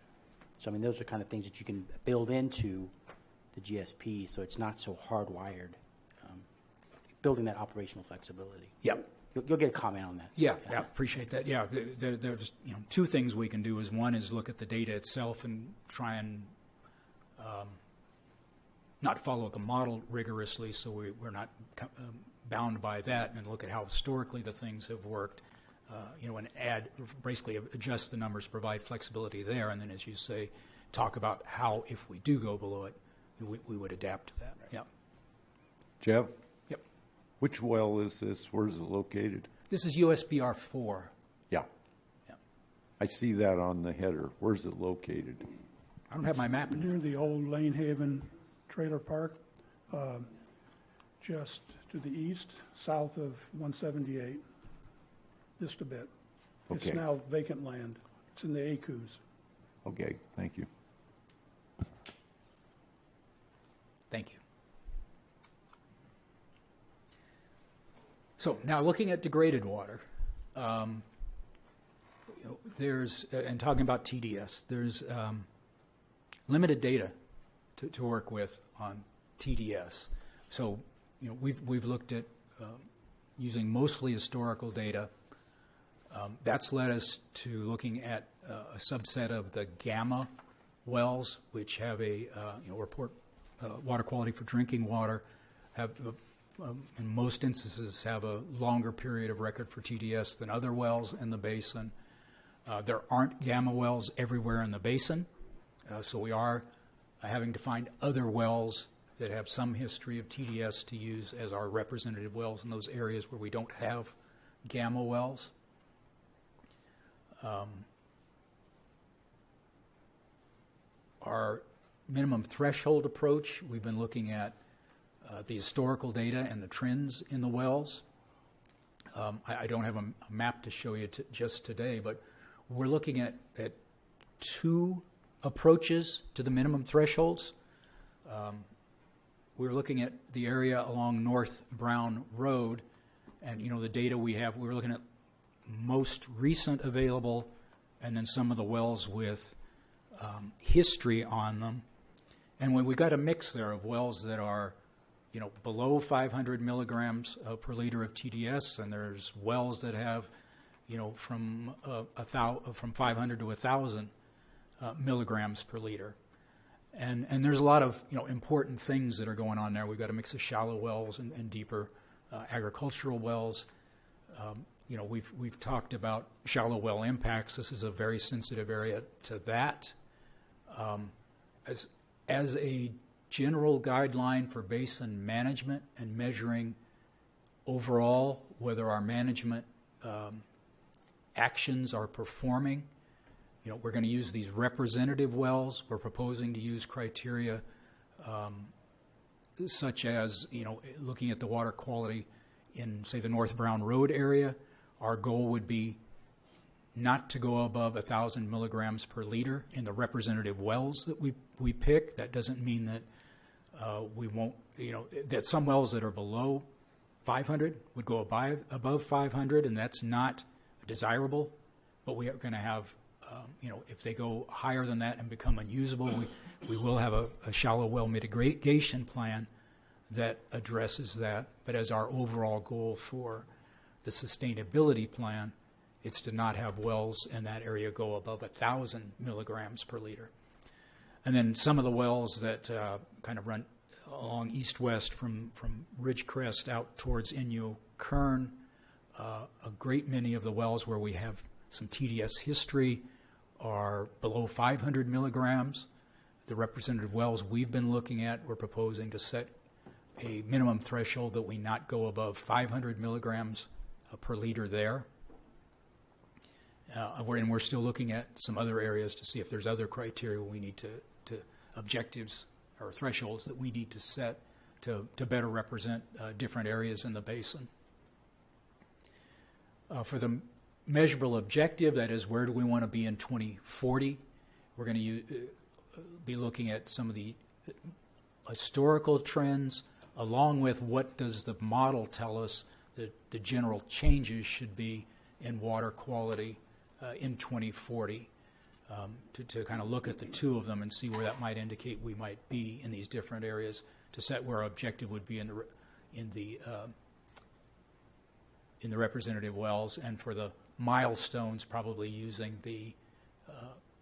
So, I mean, those are kind of things that you can build into the GSP so it's not so hardwired, building that operational flexibility. Yep. You'll get a comment on that. Yeah, appreciate that. Yeah, there's 2 things we can do. Is one is look at the data itself and try and not follow the model rigorously, so we're not bound by that, and look at how historically the things have worked. And basically adjust the numbers, provide flexibility there, and then, as you say, talk about how, if we do go below it, we would adapt to that. Yeah. Jeff? Yep. Which well is this? Where is it located? This is USBR 4. Yeah. Yeah. I see that on the header. Where's it located? I don't have my map in here. Near the old Lane Haven Trailer Park, just to the east, south of 178, just a bit. Okay. It's now vacant land. It's in the ACUs. Okay, thank you. Thank you. So now looking at degraded water, there's, and talking about TDS, there's limited data to work with on TDS. So, we've looked at using mostly historical data. That's led us to looking at a subset of the gamma wells, which have a report water quality for drinking water, have in most instances have a longer period of record for TDS than other wells in the basin. There aren't gamma wells everywhere in the basin, so we are having to find other wells that have some history of TDS to use as our representative wells in those areas where we don't have gamma wells. Our minimum threshold approach, we've been looking at the historical data and the trends in the wells. I don't have a map to show you just today, but we're looking at 2 approaches to the minimum thresholds. We're looking at the area along North Brown Road, and the data we have, we're looking at most recent available, and then some of the wells with history on them. And when we got a mix there of wells that are, below 500 milligrams per liter of TDS, and there's wells that have, from 500 to 1,000 milligrams per liter. And there's a lot of important things that are going on there. We've got a mix of shallow wells and deeper agricultural wells. We've talked about shallow well impacts. This is a very sensitive area to that. As a general guideline for basin management and measuring overall whether our management actions are performing, we're going to use these representative wells. We're proposing to use criteria such as, looking at the water quality in, say, the North Brown Road area. Our goal would be not to go above 1,000 milligrams per liter in the representative wells that we pick. That doesn't mean that we won't, that some wells that are below 500 would go above 500, and that's not desirable. But we are going to have, if they go higher than that and become unusable, we will have a shallow well mitigation plan that addresses that. But as our overall goal for the sustainability plan, it's to not have wells in that area go above 1,000 milligrams per liter. And then some of the wells that kind of run along east-west from Ridgecrest out towards Inyo Kern, a great many of the wells where we have some TDS history are below 500 milligrams. The representative wells we've been looking at, we're proposing to set a minimum threshold that we not go above 500 milligrams per liter there. And we're still looking at some other areas to see if there's other criteria we need to objectives or thresholds that we need to set to better represent different areas in the basin. For the measurable objective, that is, where do we want to be in 2040, we're going to be looking at some of the historical trends, along with what does the model tell us that the general changes should be in water quality in 2040, to kind of look at the two of them and see where that might indicate we might be in these different areas, to set where our objective would be in the representative wells, and for the milestones, probably using the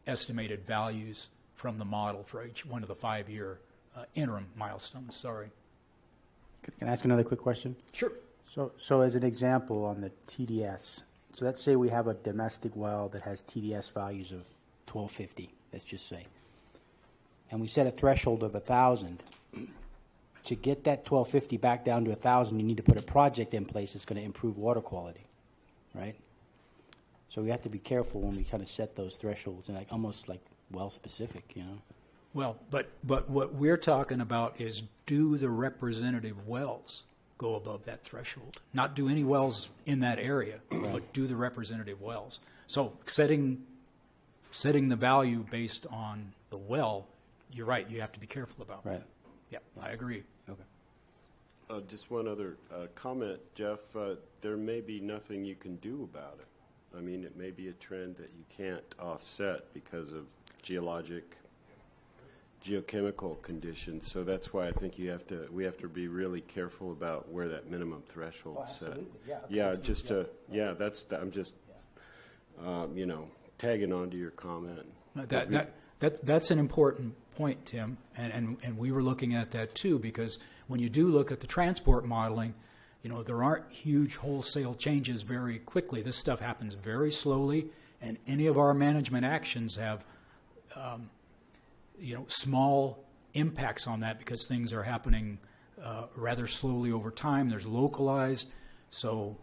estimated values from the model for each one of the 5-year interim milestones. Sorry. Can I ask another quick question? Sure. So as an example on the TDS, so let's say we have a domestic well that has TDS values of 1250, let's just say, and we set a threshold of 1,000. To get that 1250 back down to 1,000, you need to put a project in place that's going to improve water quality, right? So we have to be careful when we kind of set those thresholds, and almost like well specific, you know. Well, but what we're talking about is, do the representative wells go above that threshold? Not do any wells in that area, but do the representative wells. So setting the value based on the well, you're right, you have to be careful about that. Yeah, I agree. Okay. Just one other comment, Jeff. There may be nothing you can do about it. I mean, it may be a trend that you can't offset because of geochemical conditions. So that's why I think we have to be really careful about where that minimum threshold is set. I'm just tagging on to your comment. That's an important point, Tim, and we were looking at that too, because when you do look at the transport modeling, there aren't huge wholesale changes very quickly. This stuff happens very slowly, and any of our management actions have small impacts on that, because things are happening rather slowly over time. There's localized, so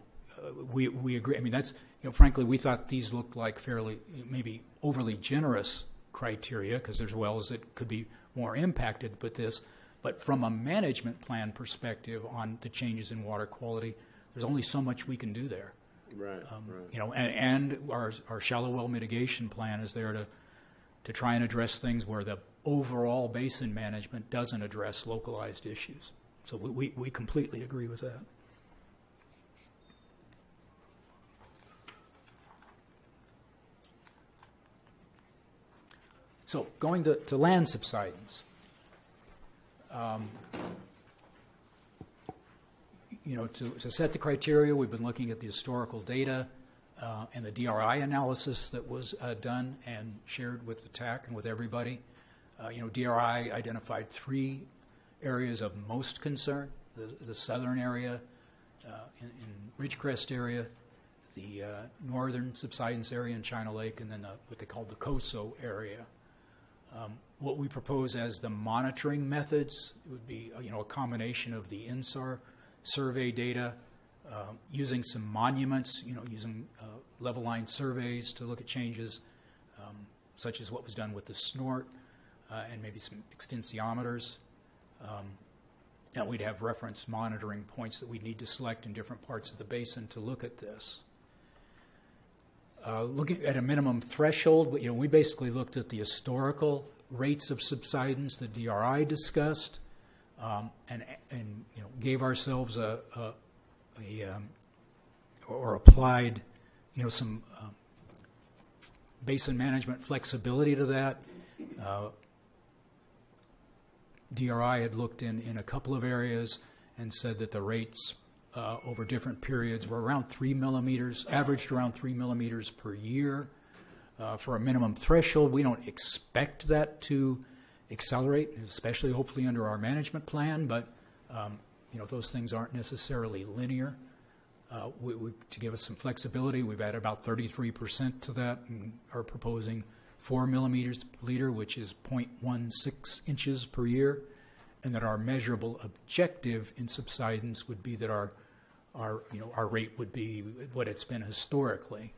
we agree. I mean, that's, frankly, we thought these looked like fairly, maybe overly generous criteria, because there's wells that could be more impacted with this. But from a management plan perspective on the changes in water quality, there's only so much we can do there. Right. And our shallow well mitigation plan is there to try and address things where the overall basin management doesn't address localized issues. So we completely agree with that. So going to land subsidence. To set the criteria, we've been looking at the historical data and the DRI analysis that was done and shared with the TAC and with everybody. DRI identified 3 areas of most concern: the southern area, in Ridgecrest area, the northern subsidence area in China Lake, and then what they call the COSO area. What we propose as the monitoring methods would be, a combination of the INSAR survey data, using some monuments, using level line surveys to look at changes, such as what was done with the snort, and maybe some extensiometers. And we'd have reference monitoring points that we'd need to select in different parts of the basin to look at this. Looking at a minimum threshold, we basically looked at the historical rates of subsidence that DRI discussed, and gave ourselves or applied some basin management flexibility to that. DRI had looked in a couple of areas and said that the rates over different periods were around 3 millimeters, averaged around 3 millimeters per year. For a minimum threshold, we don't expect that to accelerate, especially hopefully under our management plan, but those things aren't necessarily linear. To give us some flexibility, we've added about 33% to that and are proposing 4 millimeters per liter, which is 0.16 inches per year, and that our measurable objective in subsidence would be that our rate would be what it's been historically.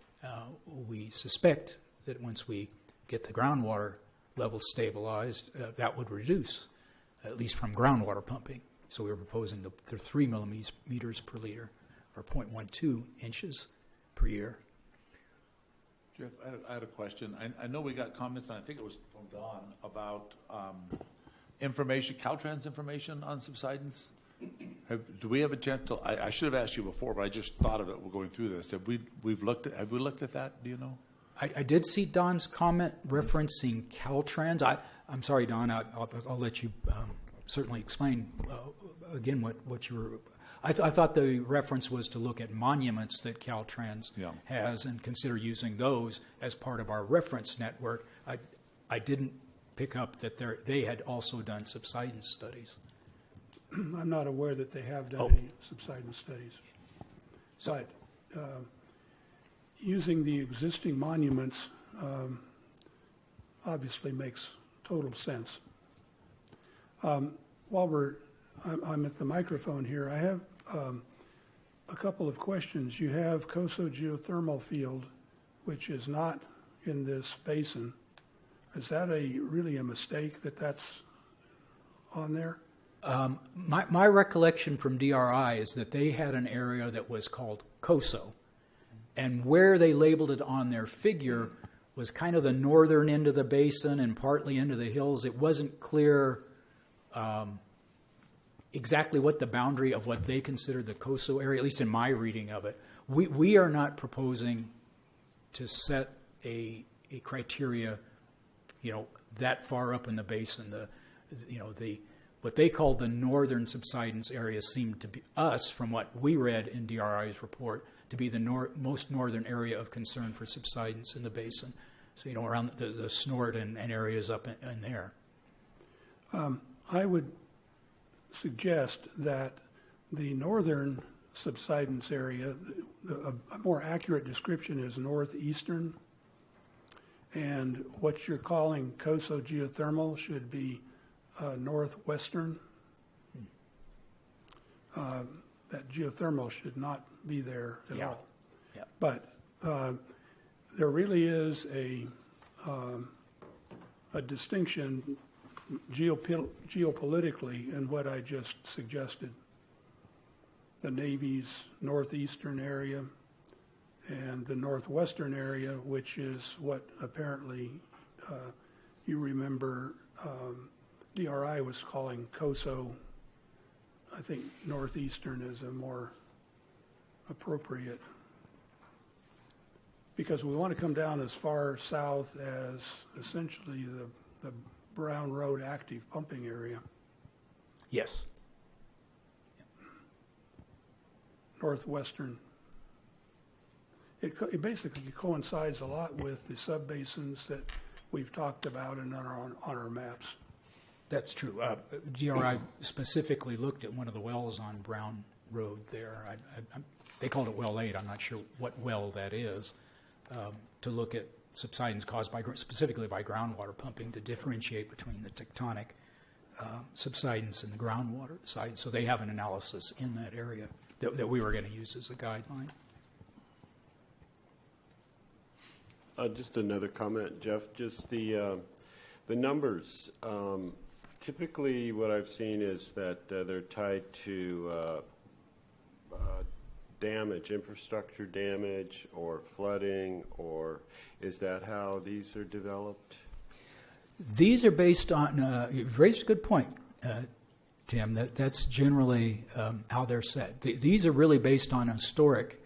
We suspect that once we get the groundwater level stabilized, that would reduce, at least from groundwater pumping. So we were proposing the 3 millimeters per liter, or 0.12 inches per year. Jeff, I had a question. I know we got comments, and I think it was from Don, about information, Caltrans information on subsidence. Do we have a chance to, I should have asked you before, but I just thought of it while going through this. Have we looked at that? Do you know? I did see Don's comment referencing Caltrans. I'm sorry, Don. I'll let you certainly explain again what you were. I thought the reference was to look at monuments that Caltrans has and consider using those as part of our reference network. I didn't pick up that they had also done subsidence studies. I'm not aware that they have done any subsidence studies. But using the existing monuments obviously makes total sense. While I'm at the microphone here, I have a couple of questions. You have COSO geothermal field, which is not in this basin. Is that really a mistake that that's on there? My recollection from DRI is that they had an area that was called COSO, and where they labeled it on their figure was kind of the northern end of the basin and partly into the hills. It wasn't clear exactly what the boundary of what they considered the COSO area, at least in my reading of it. We are not proposing to set a criteria, that far up in the basin. What they called the northern subsidence area seemed to be us, from what we read in DRI's report, to be the most northern area of concern for subsidence in the basin. So, around the snort and areas up in there. I would suggest that the northern subsidence area, a more accurate description is northeastern, and what you're calling COSO geothermal should be northwestern. That geothermal should not be there at all. Yeah. But there really is a distinction geopolitically in what I just suggested. The Navy's northeastern area and the northwestern area, which is what apparently you remember DRI was calling COSO. I think northeastern is a more appropriate, because we want to come down as far south as essentially the Brown Road active pumping area. Yes. Northwestern. It basically coincides a lot with the subbasins that we've talked about and on our maps. That's true. GRI specifically looked at one of the wells on Brown Road there. They called it Well 8. I'm not sure what well that is, to look at subsidence caused specifically by groundwater pumping, to differentiate between the tectonic subsidence and the groundwater side. So they have an analysis in that area that we were going to use as a guideline. Just another comment, Jeff. Just the numbers. Typically, what I've seen is that they're tied to damage, infrastructure damage, or flooding, or is that how these are developed? These are based on. You've raised a good point, Tim. That's generally how they're set. These are really based on historic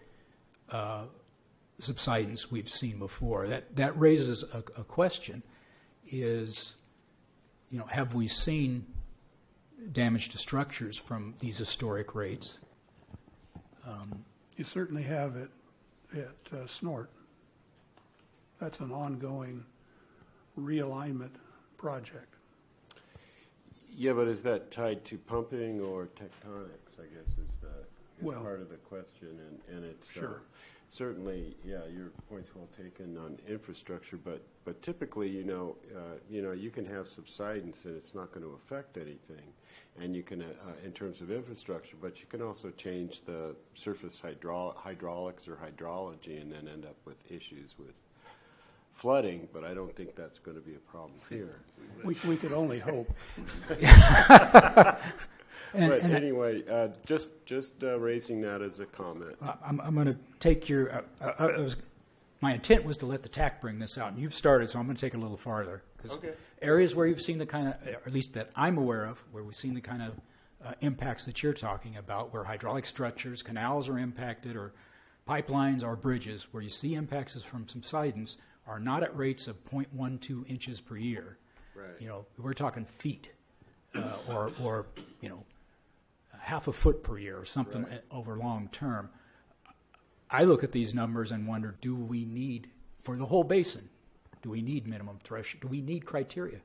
subsidence we've seen before. That raises a question: is, have we seen damage to structures from these historic rates? You certainly have it at Snort. That's an ongoing realignment project. Yeah, but is that tied to pumping or tectonics, I guess, is part of the question. And it's sure. Certainly, yeah, your point's well taken on infrastructure, but typically, you can have subsidence and it's not going to affect anything, and you can, in terms of infrastructure, but you can also change the surface hydraulics or hydrology and then end up with issues with flooding, but I don't think that's going to be a problem here. We could only hope. But anyway, just raising that as a comment. I'm going to take your. My intent was to let the TAC bring this out, and you've started, so I'm going to take it a little farther. 'Cause Okay. areas where you've seen the kind of, or at least that I'm aware of, where we've seen the kind of impacts that you're talking about, where hydraulic structures, canals are impacted, or pipelines or bridges, where you see impacts from subsidence, are not at rates of 0.12 inches per year. Right. You know, we're talking feet, or you know, half a foot per year, or something over long term. I look at these numbers and wonder, do we need, for the whole basin, do we need minimum threshold? Do we need criteria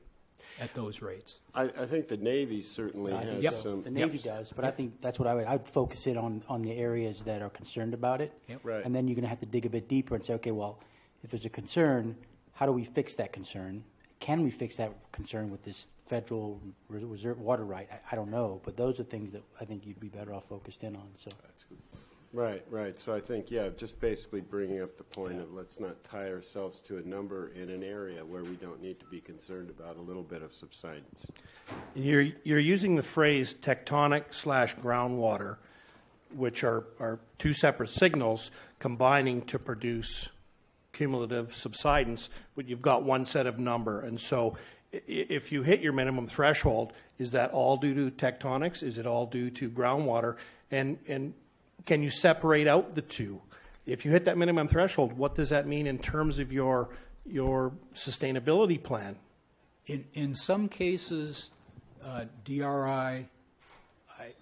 at those rates? I think the Navy certainly has Yep. some. The Navy does, but I think that's what I'd focus it on the areas that are concerned about it. Yep. Right. And then you're going to have to dig a bit deeper and say, okay, well, if there's a concern, how do we fix that concern? Can we fix that concern with this federal reserve water right? I don't know, but those are things that I think you'd be better off focused in on. So. Right. So I think, just basically bringing up the point of let's not tie ourselves to a number in an area where we don't need to be concerned about a little bit of subsidence. You're using the phrase tectonic/groundwater, which are two separate signals combining to produce cumulative subsidence, but you've got one set of number. And so if you hit your minimum threshold, is that all due to tectonics? Is it all due to groundwater? And can you separate out the two? If you hit that minimum threshold, what does that mean in terms of your sustainability plan? In some cases, DRI,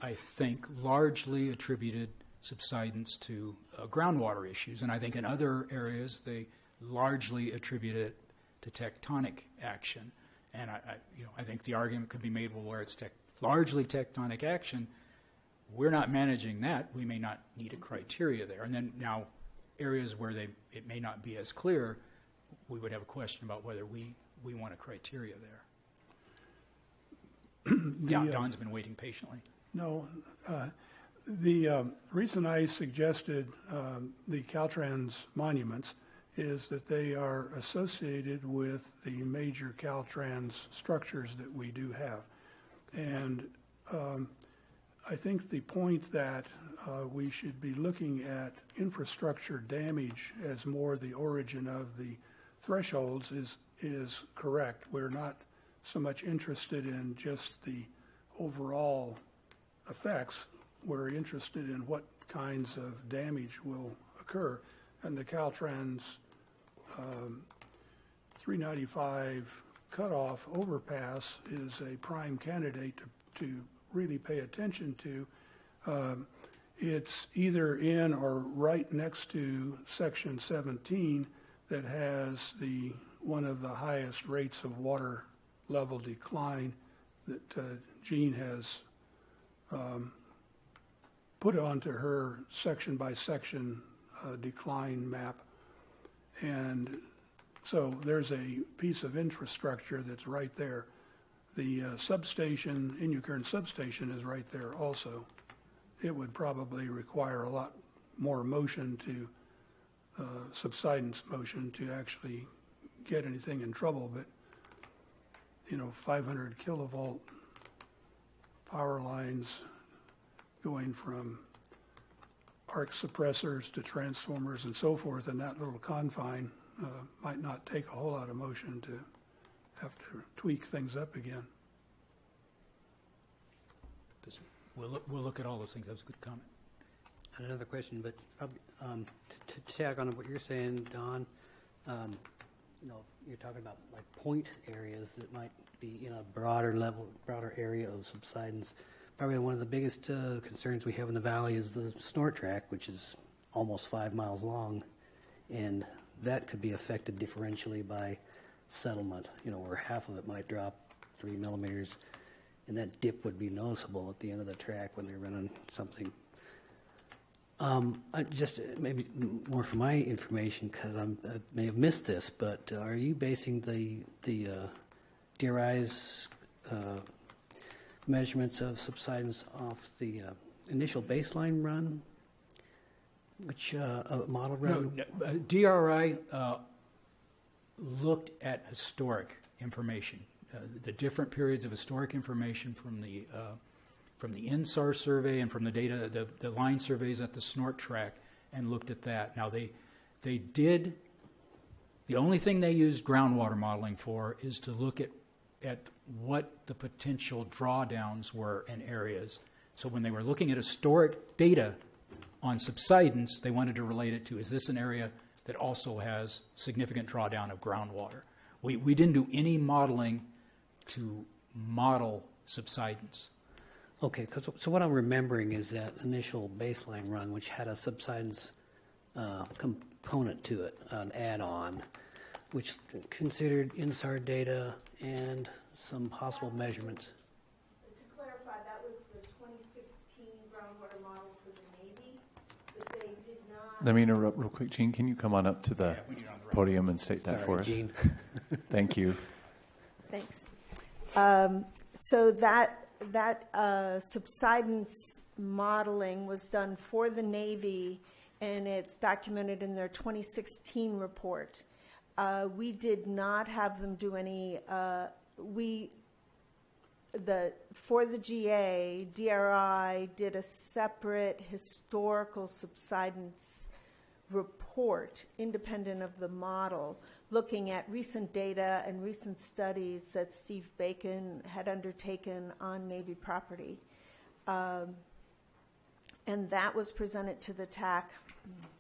I think, largely attributed subsidence to groundwater issues, and I think in other areas they largely attribute it to tectonic action. And I think the argument could be made, well, where it's largely tectonic action, we're not managing that. We may not need a criteria there. And then now, areas where it may not be as clear, we would have a question about whether we want a criteria there. Don's been waiting patiently. No, the reason I suggested the Caltrans monuments is that they are associated with the major Caltrans structures that we do have. And I think the point that we should be looking at infrastructure damage as more the origin of the thresholds is correct. We're not so much interested in just the overall effects. We're interested in what kinds of damage will occur. And the Caltrans 395 cutoff overpass is a prime candidate to really pay attention to. It's either in or right next to Section 17 that has one of the highest rates of water level decline that Jean has put onto her section by section decline map. And so there's a piece of infrastructure that's right there. The substation, Inyukern substation, is right there also. It would probably require a lot more motion subsidence motion to actually get anything in trouble, but 500 kilovolt power lines going from arc suppressors to transformers and so forth in that little confine might not take a whole lot of motion to have to tweak things up again. We'll look at all those things. That was a good comment. Another question, but probably, to tag on what you're saying, Don, you're talking about like point areas that might be in a broader area of subsidence. Probably one of the biggest concerns we have in the valley is the snort track, which is almost 5 miles long, and that could be affected differentially by settlement, where half of it might drop 3 millimeters, and that dip would be noticeable at the end of the track when they're running something. Just maybe more for my information, because I may have missed this, but are you basing the DRI's measurements of subsidence off the initial baseline run, which model run? No, DRI looked at historic information, the different periods of historic information from the INSAR survey and from the data, the line surveys at the snort track, and looked at that. Now, they did, the only thing they used groundwater modeling for is to look at what the potential drawdowns were in areas. So when they were looking at historic data on subsidence, they wanted to relate it to, is this an area that also has significant drawdown of groundwater? We didn't do any modeling to model subsidence. Okay, so what I'm remembering is that initial baseline run, which had a subsidence component to it, an add-on, which considered INSAR data and some possible measurements. To clarify, that was the 2016 groundwater model for the Navy, but they did not. Let me interrupt real quick. Gene, can you come on up to the podium and state that for us? Gene. Thank you. Thanks. So that subsidence modeling was done for the Navy, and it's documented in their 2016 report. We did not have them do any. For the GA, DRI did a separate historical subsidence report, independent of the model, looking at recent data and recent studies that Steve Bacon had undertaken on Navy property. And that was presented to the TAC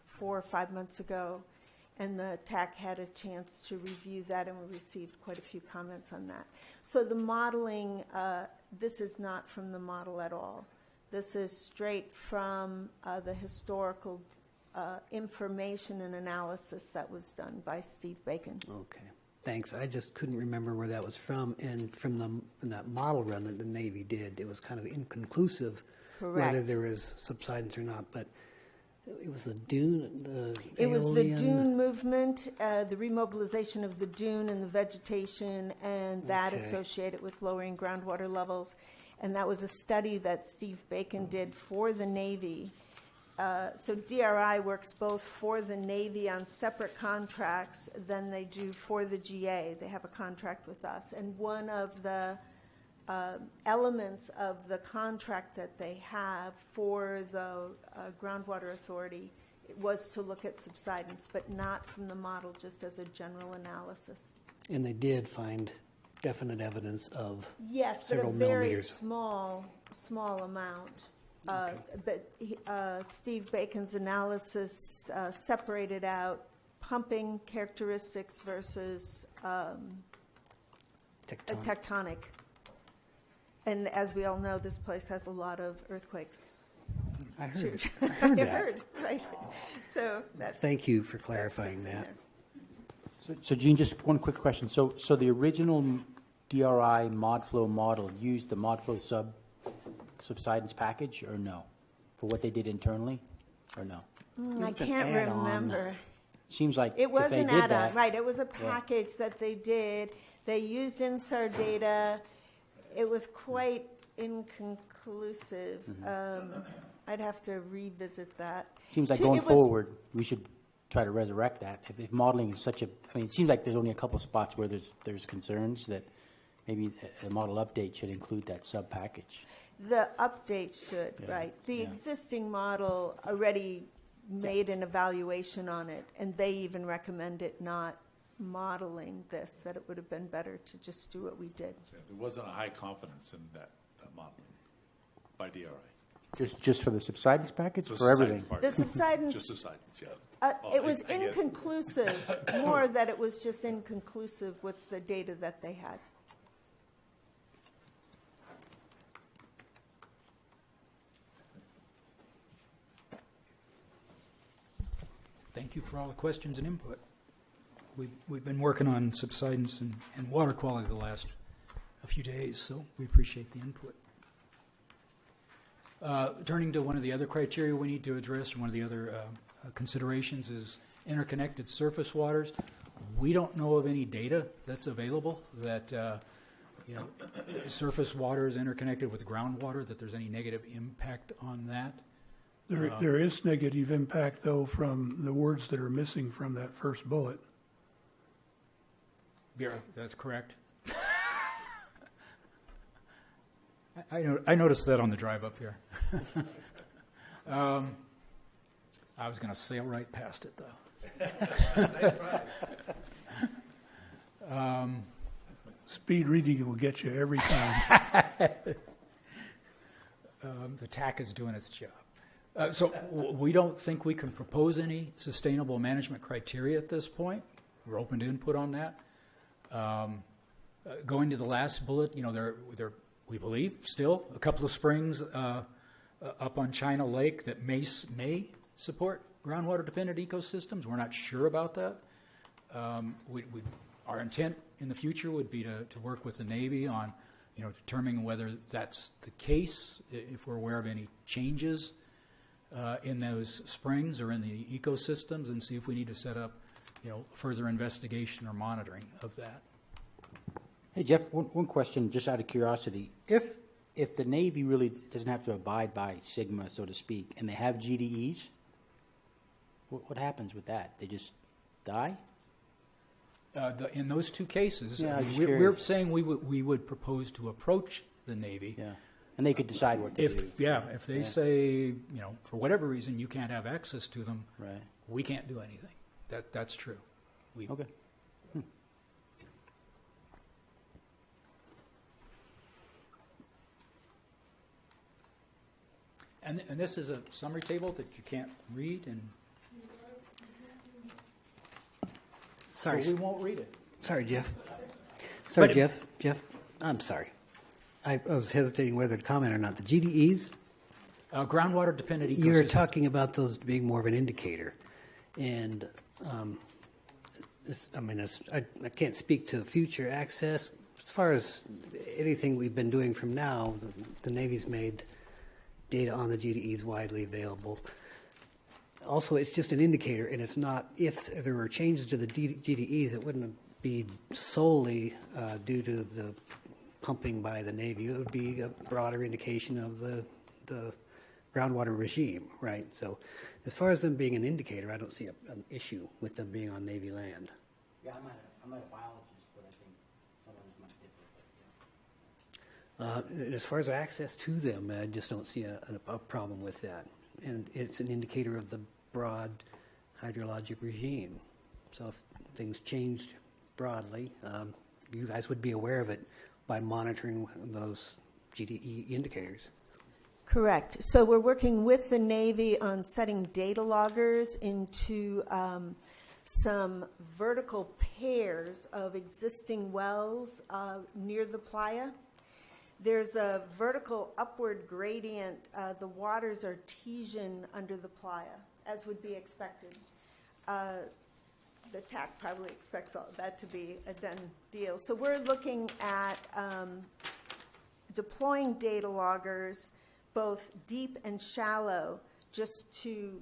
4 or 5 months ago. And the TAC had a chance to review that, and we received quite a few comments on that. So the modeling, this is not from the model at all. This is straight from the historical information and analysis that was done by Steve Bacon. Okay, thanks. I just couldn't remember where that was from, and from that model run that the Navy did, it was kind of inconclusive. Correct. Whether there was subsidence or not, but it was the dune. It was the dune movement, the remobilization of the dune and the vegetation, and that associated with lowering groundwater levels. And that was a study that Steve Bacon did for the Navy. So DRI works both for the Navy on separate contracts than they do for the GA. They have a contract with us. And one of the elements of the contract that they have for the Groundwater Authority was to look at subsidence, but not from the model, just as a general analysis. And they did find definite evidence of yes, several but a very millimeters. small amount. But Steve Bacon's analysis separated out pumping characteristics versus tectonic. And as we all know, this place has a lot of earthquakes. I heard I that. heard, right? So that's. Thank you for clarifying that. So Gene, just one quick question. So the original DRI ModFlow model used the ModFlow subsidence package, or no, for what they did internally, or no? I can't remember. Seems like It was if they an did add-on, that, right? It was a package that they did. They used INSAR data. It was quite inconclusive. I'd have to revisit that. Seems like going forward, we should try to resurrect that. If modeling is such a, I mean, it seems like there's only a couple of spots where there's concerns that maybe a model update should include that sub package. The update should, right? The existing model already made an evaluation on it, and they even recommended not modeling this, that it would have been better to just do what we did. Yeah, there wasn't a high confidence in that modeling by DRI. Just for the subsidence package, Just for everything. part. The subsidence, Just subsidence, yeah. it was I get it. inconclusive, more that it was just inconclusive with the data that they had. Thank you for all the questions and input. We've been working on subsidence and water quality the last a few days, so we appreciate the input. Turning to one of the other criteria we need to address, and one of the other considerations is interconnected surface waters. We don't know of any data that's available that surface water is interconnected with groundwater, that there's any negative impact on that. There is negative impact, though, from the words that are missing from that first bullet. Yeah, that's correct. I noticed that on the drive up here. I was going to sail right past it, though. Speed reading will get you every time. The TAC is doing its job. So we don't think we can propose any sustainable management criteria at this point. We're open to input on that. Going to the last bullet, there we believe still a couple of springs up on China Lake that may support groundwater-dependent ecosystems. We're not sure about that. Our intent in the future would be to work with the Navy on, determining whether that's the case, if we're aware of any changes in those springs or in the ecosystems, and see if we need to set up, further investigation or monitoring of that. Hey, Jeff, one question just out of curiosity. If the Navy really doesn't have to abide by SGMA, so to speak, and they have GDEs, what happens with that? They just die? In those two cases, Yeah, I'm just we're curious. saying we would propose to approach the Navy. Yeah. And they could decide what to do. If they say, for whatever reason you can't have access to them, Right. we can't do anything. That's true. Okay. And this is a summary table that you can't read, and Sorry, so we won't read it. sorry, Jeff. Sorry, But- Jeff. I'm sorry. I was hesitating whether to comment or not. The GDEs, Groundwater dependent ecosystem. you were talking about those being more of an indicator, and I can't speak to future access. As far as anything we've been doing from now, the Navy's made data on the GDEs widely available. Also, it's just an indicator, and it's not, if there were changes to the GDEs, it wouldn't be solely due to the pumping by the Navy. It would be a broader indication of the groundwater regime, right? So as far as them being an indicator, I don't see an issue with them being on Navy land. Yeah, I'm not a biologist, but I think some of this might differ. As far as access to them, I just don't see a problem with that. And it's an indicator of the broad hydrologic regime. So if things changed broadly, you guys would be aware of it by monitoring those GDE indicators. Correct. So we're working with the Navy on setting data loggers into some vertical pairs of existing wells near the playa. There's a vertical upward gradient. The waters are artesian under the playa, as would be expected. The TAC probably expects all that to be a done deal. So we're looking at deploying data loggers, both deep and shallow, just to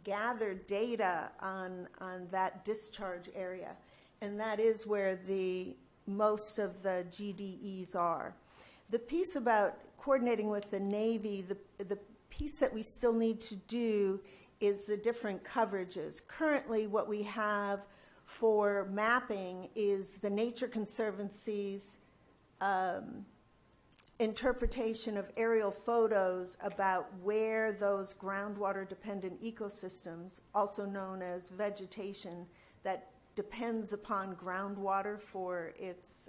gather data on that discharge area. And that is where most of the GDEs are. The piece about coordinating with the Navy, the piece that we still need to do is the different coverages. Currently, what we have for mapping is the Nature Conservancy's interpretation of aerial photos about where those groundwater-dependent ecosystems, also known as vegetation, that depends upon groundwater for its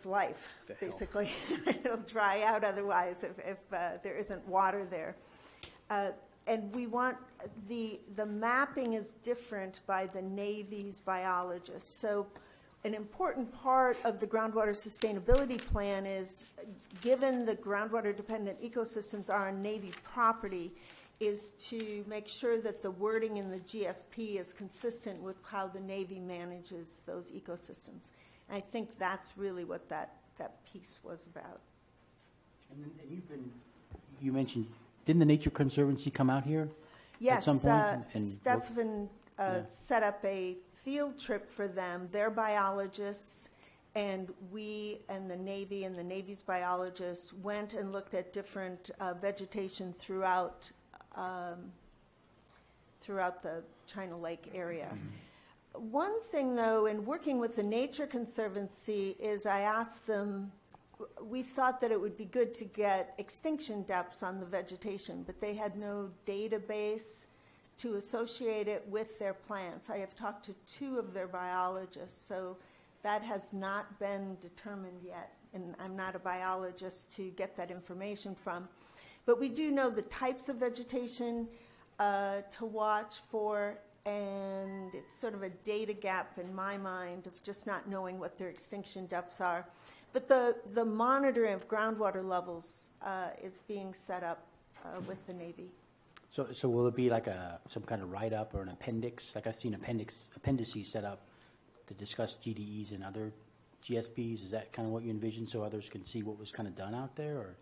life, basically. It'll dry out otherwise if there isn't water there. And we want the mapping is different by the Navy's biologists. So an important part of the groundwater sustainability plan is, given the groundwater-dependent ecosystems are on Navy property, is to make sure that the wording in the GSP is consistent with how the Navy manages those ecosystems. And I think that's really what that piece was about. And you mentioned, didn't the Nature Conservancy come out here Yes, at some point? Stefan set up a field trip for them. They're biologists, and we and the Navy's biologists went and looked at different vegetation throughout the China Lake area. Mm-hmm. One thing, though, in working with the Nature Conservancy is I asked them, we thought that it would be good to get extinction depths on the vegetation, but they had no database to associate it with their plants. I have talked to 2 of their biologists, so that has not been determined yet, and I'm not a biologist to get that information from. But we do know the types of vegetation to watch for, and it's sort of a data gap in my mind of just not knowing what their extinction depths are. But the monitoring of groundwater levels is being set up with the Navy. So will it be like some kind of write-up or an appendix? Like I've seen appendices set up to discuss GDEs and other GSPs. Is that kind of what you envision, so others can see what was kind of done out there? Or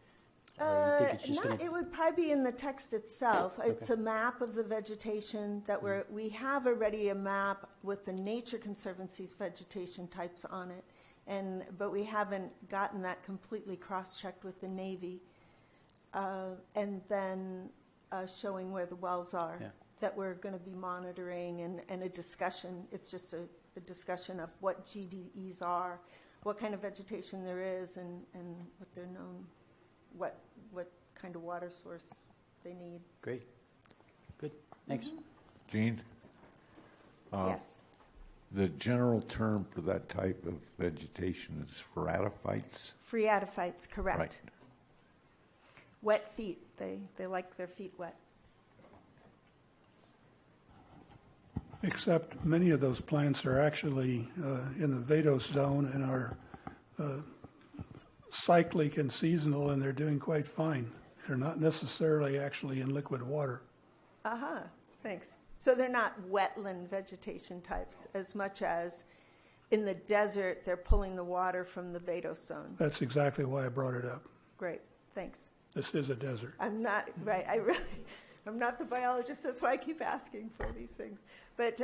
you think it's just It would probably be in the text itself. It's a map of the vegetation that we have already a map with the Nature Conservancy's vegetation types on it, but we haven't gotten that completely cross-checked with the Navy. And then showing where the wells are that we're going to be monitoring, and a discussion. It's just a discussion of what GDEs are, what kind of vegetation there is, and what they're known, what kind of water source they need. Great. Good. Thanks. Gene? Yes. The general term for that type of vegetation is phreatophytes? Phreatophytes, correct. Right. Wet feet. They like their feet wet. Except many of those plants are actually in the vadose zone and are cyclic and seasonal, and they're doing quite fine. They're not necessarily actually in liquid water. Thanks. So they're not wetland vegetation types as much as in the desert they're pulling the water from the vadose zone. That's exactly why I brought it up. Great. Thanks. This is a desert. I'm not right. I'm not the biologist. That's why I keep asking for these things. But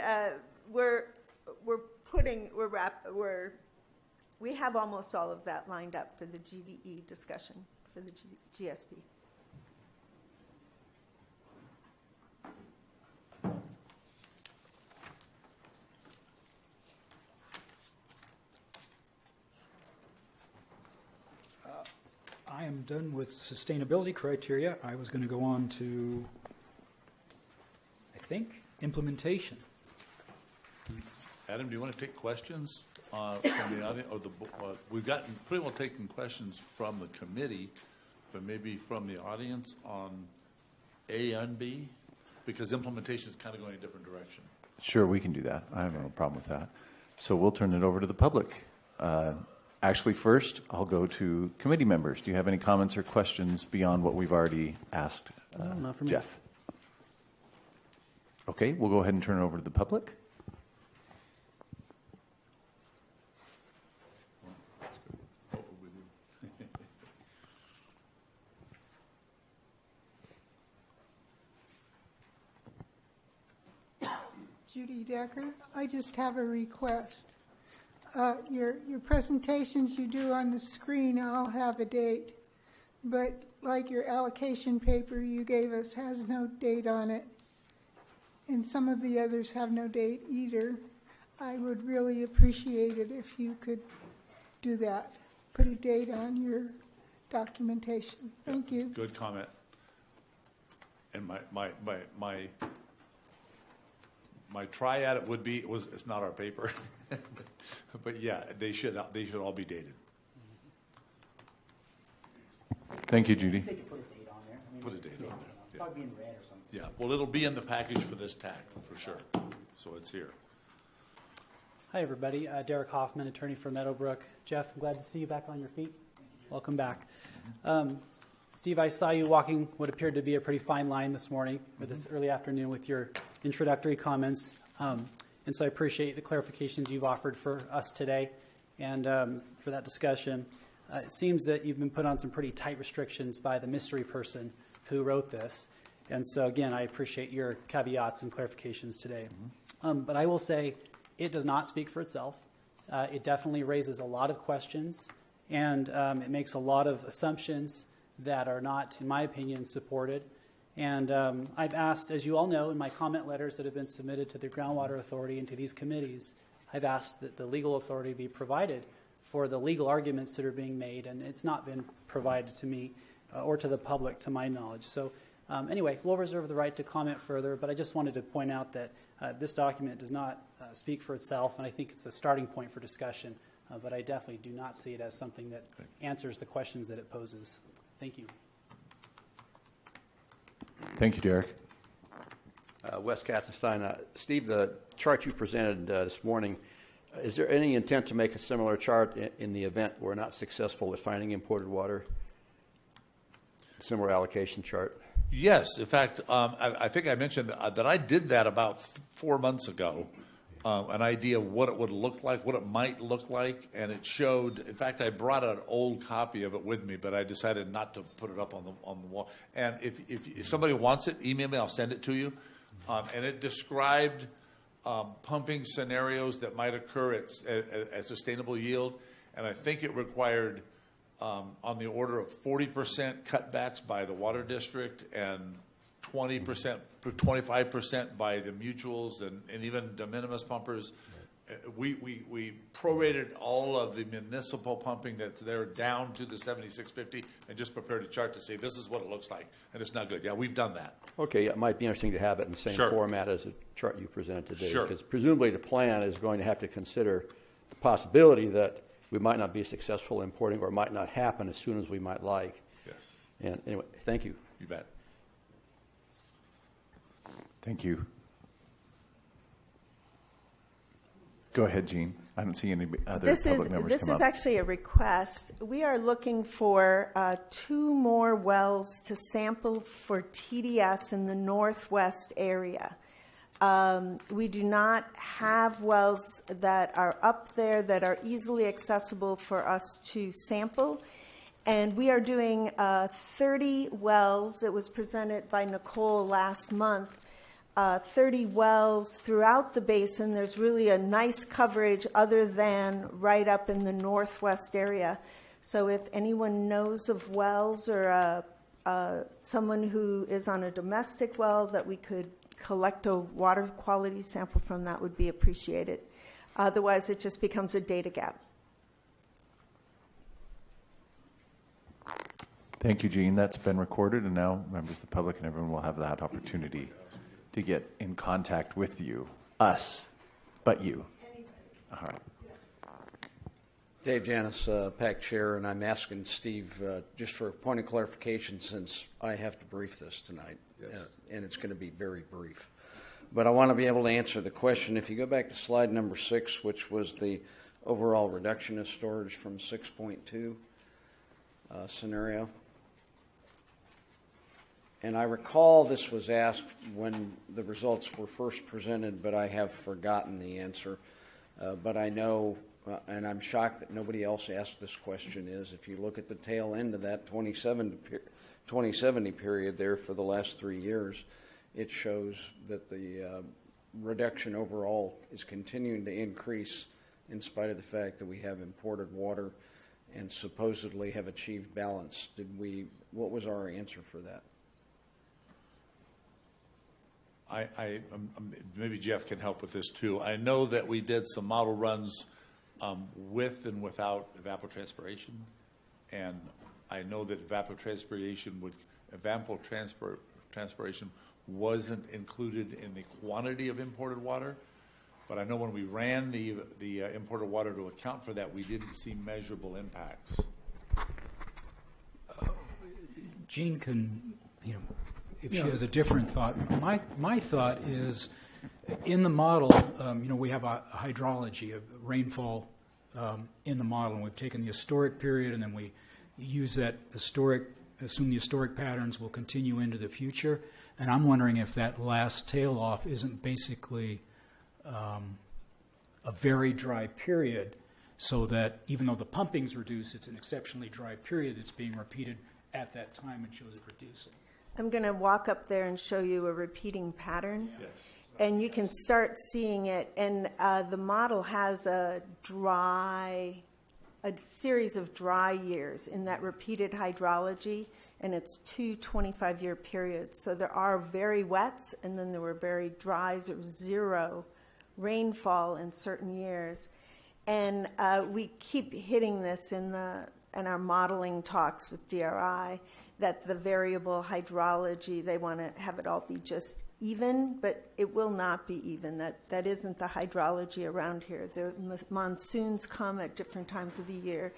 we have almost all of that lined up for the GDE discussion for the GSP. I am done with sustainability criteria. I was going to go on to, I think, implementation. Adam, do you want to take questions from the audience? Or we've gotten pretty well taken questions from the committee, but maybe from the audience on A and B, because implementation is kind of going a different direction. Sure, we can do that. I have no problem with that. So we'll turn it over to the public. Actually, first, I'll go to committee members. Do you have any comments or questions beyond what we've already asked No, not from me. Jeff? Okay, we'll go ahead and turn it over to the public. Judy Decker. I just have a request. Your presentations you do on the screen all have a date, but like your allocation paper you gave us has no date on it, and some of the others have no date either. I would really appreciate it if you could do that. Put a date on your documentation. Thank you. Good comment. And my try at it would be it's not our paper, but yeah, they should all be dated. Thank you, Judy. They could put a date on there. Put a date on there. Yeah. Probably in red or something. Yeah, well, it'll be in the package for this TAC for sure. So it's here. Hi, everybody. Derek Hoffman, attorney for Meadowbrook. Jeff, I'm glad to see you back on your feet. Welcome back. Steve, I saw you walking what appeared to be a pretty fine line this morning, or this early afternoon, with your introductory comments. And so I appreciate the clarifications you've offered for us today and for that discussion. It seems that you've been put on some pretty tight restrictions by the mystery person who wrote this. And so, again, I appreciate your caveats and clarifications today. But I will say it does not speak for itself. It definitely raises a lot of questions, and it makes a lot of assumptions that are not, in my opinion, supported. And I've asked, as you all know, in my comment letters that have been submitted to the Groundwater Authority and to these committees, I've asked that the legal authority be provided for the legal arguments that are being made, and it's not been provided to me or to the public, to my knowledge. So anyway, we'll reserve the right to comment further, but I just wanted to point out that this document does not speak for itself, and I think it's a starting point for discussion, but I definitely do not see it as something that answers the questions that it poses. Thank you. Thank you, Derek. Wes Katzenstein. Steve, the chart you presented this morning, is there any intent to make a similar chart in the event we're not successful at finding imported water? Similar allocation chart? Yes. In fact, I think I mentioned that I did that about 4 months ago, an idea of what it would look like, what it might look like, and it showed, in fact, I brought an old copy of it with me, but I decided not to put it up on the wall. And if somebody wants it, email me, I'll send it to you. And it described pumping scenarios that might occur at sustainable yield, and I think it required on the order of 40% cutbacks by the water district and 20%, 25% by the mutuals and even de minimis pumpers. We prorated all of the municipal pumping that's there down to the 7650 and just prepared a chart to say this is what it looks like, and it's not good. Yeah, we've done that. Okay, it might be interesting to have it in the same Sure. format as the chart you presented today. Sure. Because presumably the plan is going to have to consider the possibility that we might not be successful importing or it might not happen as soon as we might like. Yes. And anyway, thank you. You bet. Thank you. Go ahead, Jean. I don't see any other public members This come is up. actually a request. We are looking for 2 more wells to sample for TDS in the northwest area. We do not have wells that are up there that are easily accessible for us to sample. And we are doing 30 wells. It was presented by Nicole last month. 30 wells throughout the basin. There's really a nice coverage other than right up in the northwest area. So if anyone knows of wells or someone who is on a domestic well that we could collect a water quality sample from, that would be appreciated. Otherwise, it just becomes a data gap. Thank you, Jean. That's been recorded, and now members of the public and everyone will have that opportunity to get in contact with you, us, but you. All right. Dave Janis, PAC Chair, and I'm asking Steve just for a point of clarification since I have to brief this tonight, and it's going to be very brief. But I want to be able to answer the question. If you go back to slide number 6, which was the overall reduction of storage from 6.2 scenario, and I recall this was asked when the results were first presented, but I have forgotten the answer. But I know, and I'm shocked that nobody else asked this question, is if you look at the tail end of that 2070 period there for the last 3 years, it shows that the reduction overall is continuing to increase in spite of the fact that we have imported water and supposedly have achieved balance. What was our answer for that? Maybe Jeff can help with this too. I know that we did some model runs with and without evapotranspiration, and I know that evapotranspiration wasn't included in the quantity of imported water. But I know when we ran the imported water to account for that, we didn't see measurable impacts. Jean can, if she has a different thought. My thought is, in the model, we have a hydrology of rainfall in the model, and we've taken the historic period, and then we use that assume the historic patterns will continue into the future. And I'm wondering if that last tail off isn't basically a very dry period, so that even though the pumping's reduced, it's an exceptionally dry period that's being repeated at that time and shows it reducing. I'm going to walk up there and show you a repeating pattern. Yes. And you can start seeing it. And the model has a series of dry years in that repeated hydrology, and it's 2 25-year periods. So there are very wets, and then there were very dries. There was 0 rainfall in certain years. And we keep hitting this in our modeling talks with DRI, that the variable hydrology, they want to have it all be just even, but it will not be even. That isn't the hydrology around here. The monsoons come at different times of the year.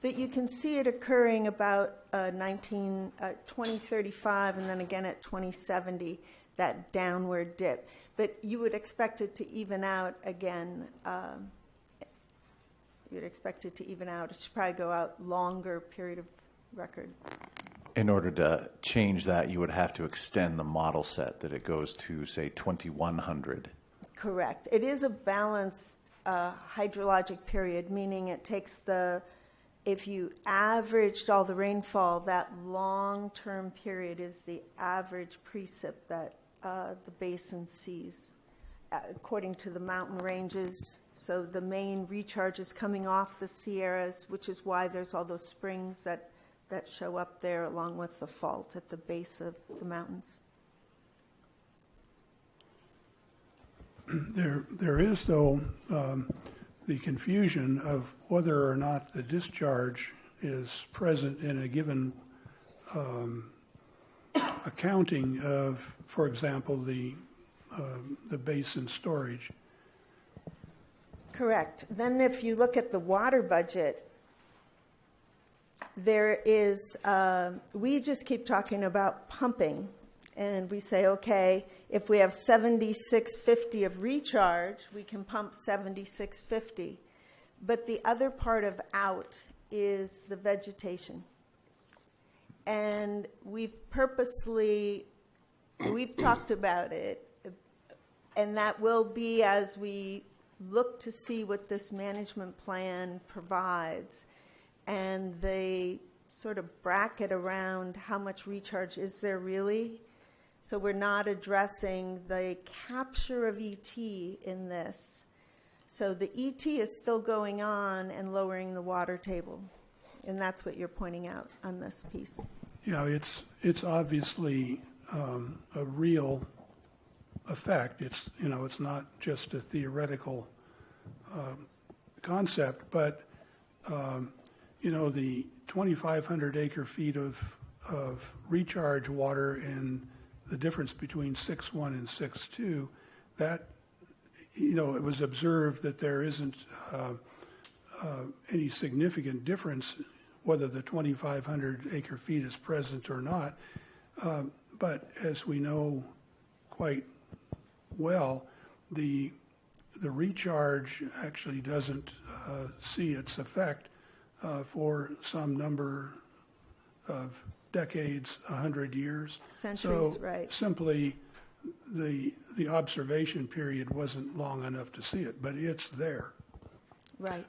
But you can see it occurring about 2035 and then again at 2070, that downward dip. But you would expect it to even out again. You'd expect it to even out. It should probably go out longer period of record. In order to change that, you would have to extend the model set that it goes to, say, 2100. Correct. It is a balanced hydrologic period, meaning it takes if you averaged all the rainfall, that long-term period is the average precip that the basin sees, according to the mountain ranges. So the main recharge is coming off the Sierras, which is why there's all those springs that show up there along with the fault at the base of the mountains. There is, though, the confusion of whether or not the discharge is present in a given accounting of, for example, the basin storage. Correct. Then if you look at the water budget, there is, we just keep talking about pumping. And we say, okay, if we have 7650 of recharge, we can pump 7650. But the other part of out is the vegetation. And we've talked about it, and that will be as we look to see what this management plan provides, and they sort of bracket around how much recharge is there really. So we're not addressing the capture of ET in this. So the ET is still going on and lowering the water table. And that's what you're pointing out on this piece. Yeah, it's obviously a real effect. It's not just a theoretical concept, but the 2,500 acre feet of recharge water and the difference between 6.1 and 6.2, that it was observed that there isn't any significant difference whether the 2,500 acre feet is present or not. But as we know quite well, the recharge actually doesn't see its effect for some number of decades, 100 years. Centuries, so right. Simply the observation period wasn't long enough to see it, but it's there. Right.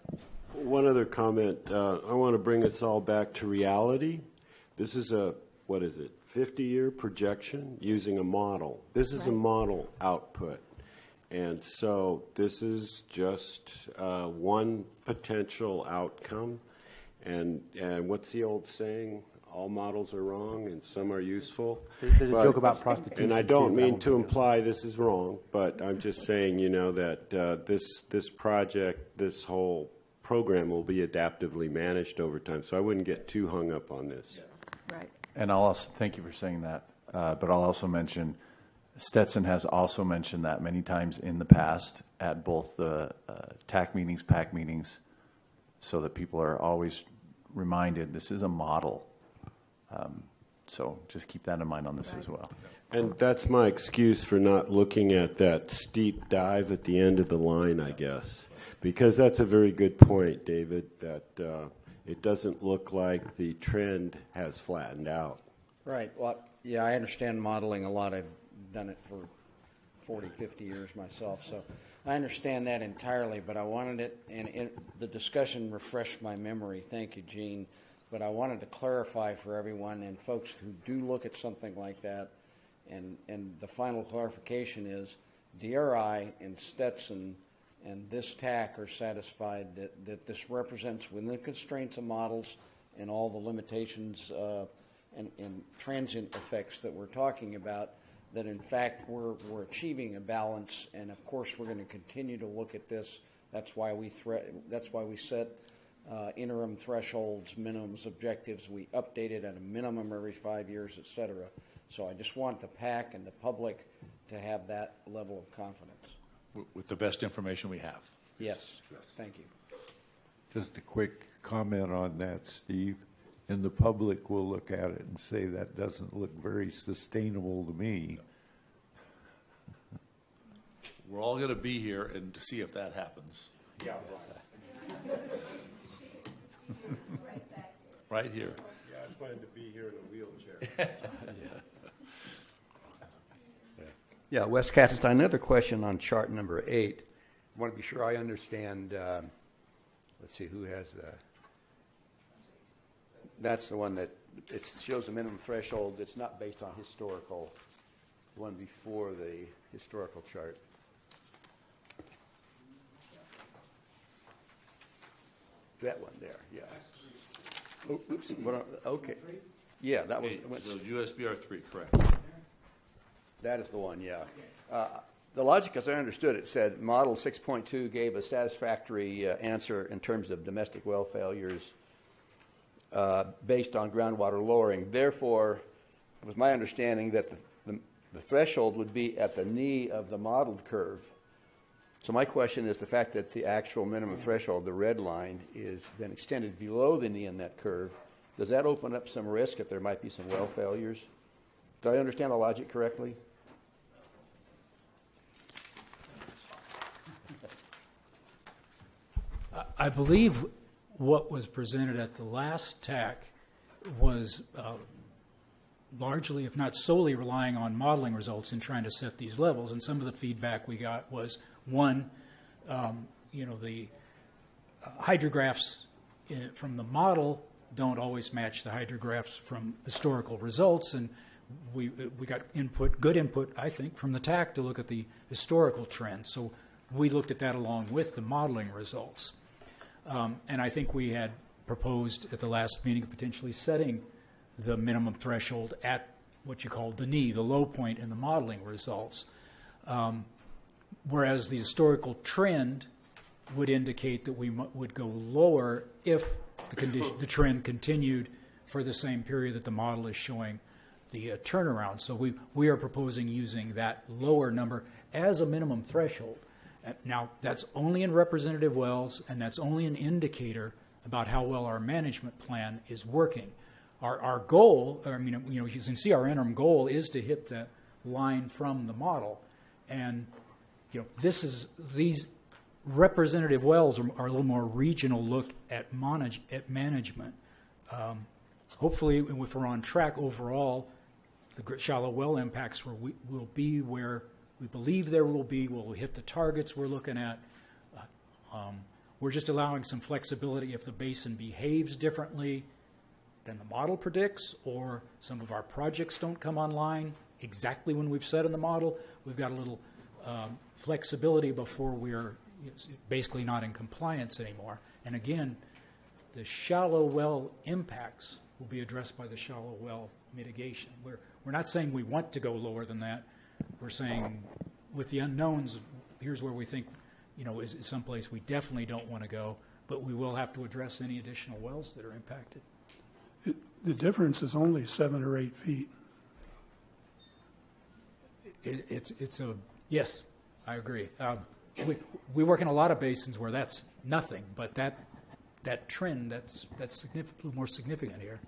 One other comment. I want to bring us all back to reality. This is a, 50-year projection using a model. This is a model output. And so this is just one potential outcome. And what's the old saying? All models are wrong and some are useful. There's a joke about prostitution. And I don't mean to imply this is wrong, but I'm just saying, that this project, this whole program will be adaptively managed over time. So I wouldn't get too hung up on this. Right. And I'll also, thank you for saying that, but I'll also mention, Stetson has also mentioned that many times in the past at both the TAC meetings, PAC meetings, so that people are always reminded this is a model. So just keep that in mind on this as well. And that's my excuse for not looking at that steep dive at the end of the line, I guess, because that's a very good point, David, that it doesn't look like the trend has flattened out. Right. Well, yeah, I understand modeling a lot. I've done it for 40, 50 years myself, so I understand that entirely, but I wanted it, and the discussion refreshed my memory. Thank you, Gene. But I wanted to clarify for everyone and folks who do look at something like that, and the final clarification is DRI and Stetson and this TAC are satisfied that this represents within the constraints of models and all the limitations and transient effects that we're talking about, that in fact we're achieving a balance, and of course we're going to continue to look at this That's why we set interim thresholds, minimums, objectives. We update it at a minimum every 5 years, et cetera. So I just want the PAC and the public to have that level of confidence. With the best information we have. Yes. Thank you. Just a quick comment on that, Steve. And the public will look at it and say that doesn't look very sustainable to me. We're all going to be here and to see if that happens. Yeah, Right here. Yeah, I plan to be here in a wheelchair. Yeah, Wes Katzenstein, another question on chart number 8. I want to be sure I understand. Let's see, who has the... That's the one that it shows a minimum threshold. It's not based on historical. The one before the historical chart. That one there, yeah. Oh, oops. Okay. Yeah, that was... So USBR 3, correct. That is the one, yeah. The logic, as I understood it, said Model 6.2 gave a satisfactory answer in terms of domestic well failures based on groundwater lowering. Therefore, it was my understanding that the threshold would be at the knee of the modeled curve. So my question is the fact that the actual minimum threshold, the red line, is then extended below the knee in that curve. Does that open up some risk if there might be some well failures? Did I understand the logic correctly? I believe what was presented at the last TAC was largely, if not solely, relying on modeling results in trying to set these levels. And some of the feedback we got was, one, the hydrographs from the model don't always match the hydrographs from historical results, and we got good input, I think, from the TAC to look at the historical trend. So we looked at that along with the modeling results. And I think we had proposed at the last meeting potentially setting the minimum threshold at what you called the knee, the low point in the modeling results. Whereas the historical trend would indicate that we would go lower if the trend continued for the same period that the model is showing the turnaround. So we are proposing using that lower number as a minimum threshold. Now, that's only in representative wells, and that's only an indicator about how well our management plan is working. Our goal, you can see our interim goal is to hit that line from the model. And, these representative wells are a little more regional look at management. Hopefully, if we're on track overall, the shallow well impacts will be where we believe there will be. We'll hit the targets we're looking at. We're just allowing some flexibility if the basin behaves differently than the model predicts, or some of our projects don't come online exactly when we've set in the model. We've got a little flexibility before we're basically not in compliance anymore. And again, the shallow well impacts will be addressed by the shallow well mitigation. We're not saying we want to go lower than that. We're saying with the unknowns, here's where we think, is someplace we definitely don't want to go, but we will have to address any additional wells that are impacted. The difference is only 7 or 8 feet. Yes, I agree. We work in a lot of basins where that's nothing, but that trend, that's significantly more significant here.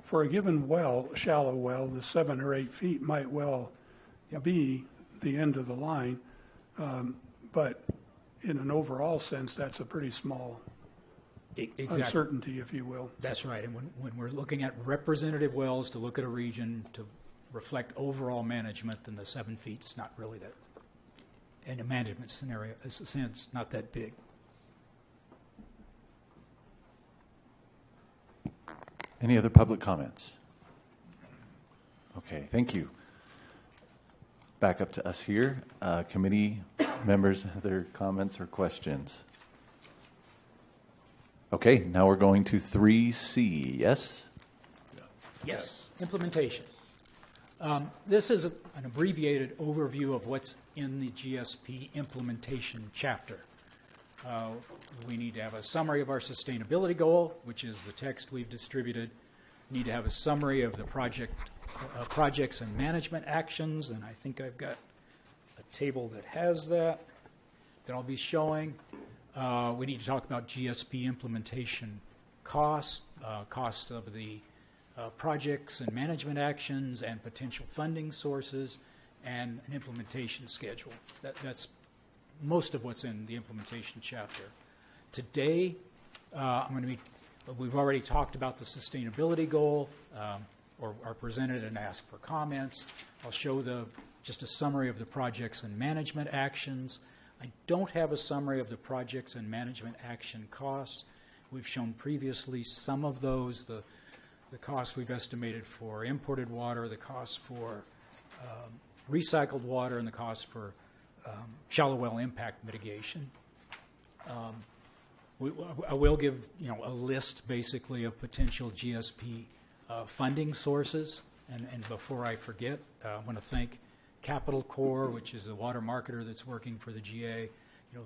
For a given well, shallow well, the 7 or 8 feet might well be the end of the line, but in an overall sense, that's a pretty small uncertainty, if you will. That's right. And when we're looking at representative wells to look at a region to reflect overall management, then the 7 feet's not really that, in a management scenario, sense, not that big. Any other public comments? Okay, thank you. Back up to us here. Committee members, other comments or questions? Okay, now we're going to 3C, yes? Yes, implementation. This is an abbreviated overview of what's in the GSP implementation chapter. We need to have a summary of our sustainability goal, which is the text we've distributed. Need to have a summary of the projects and management actions, and I think I've got a table that has that I'll be showing. We need to talk about GSP implementation costs, cost of the projects and management actions and potential funding sources, and an implementation schedule. That's most of what's in the implementation chapter. Today, we've already talked about the sustainability goal, or are presented and asked for comments. I'll show just a summary of the projects and management actions. I don't have a summary of the projects and management action costs. We've shown previously some of those, the costs we've estimated for imported water, the costs for recycled water, and the costs for shallow well impact mitigation. I will give a list basically of potential GSP funding sources. And before I forget, I want to thank Capital Corps, which is the water marketer that's working for the GA.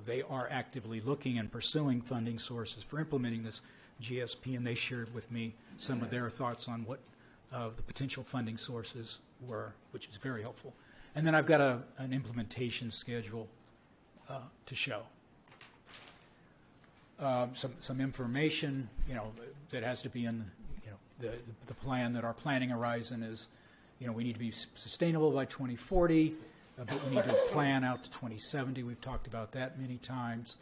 They are actively looking and pursuing funding sources for implementing this GSP, and they shared with me some of their thoughts on what the potential funding sources were, which is very helpful. And then I've got an implementation schedule to show. Some information, that has to be in, the plan. That our planning horizon is, we need to be sustainable by 2040, but we need to plan out to 2070. We've talked about that many times.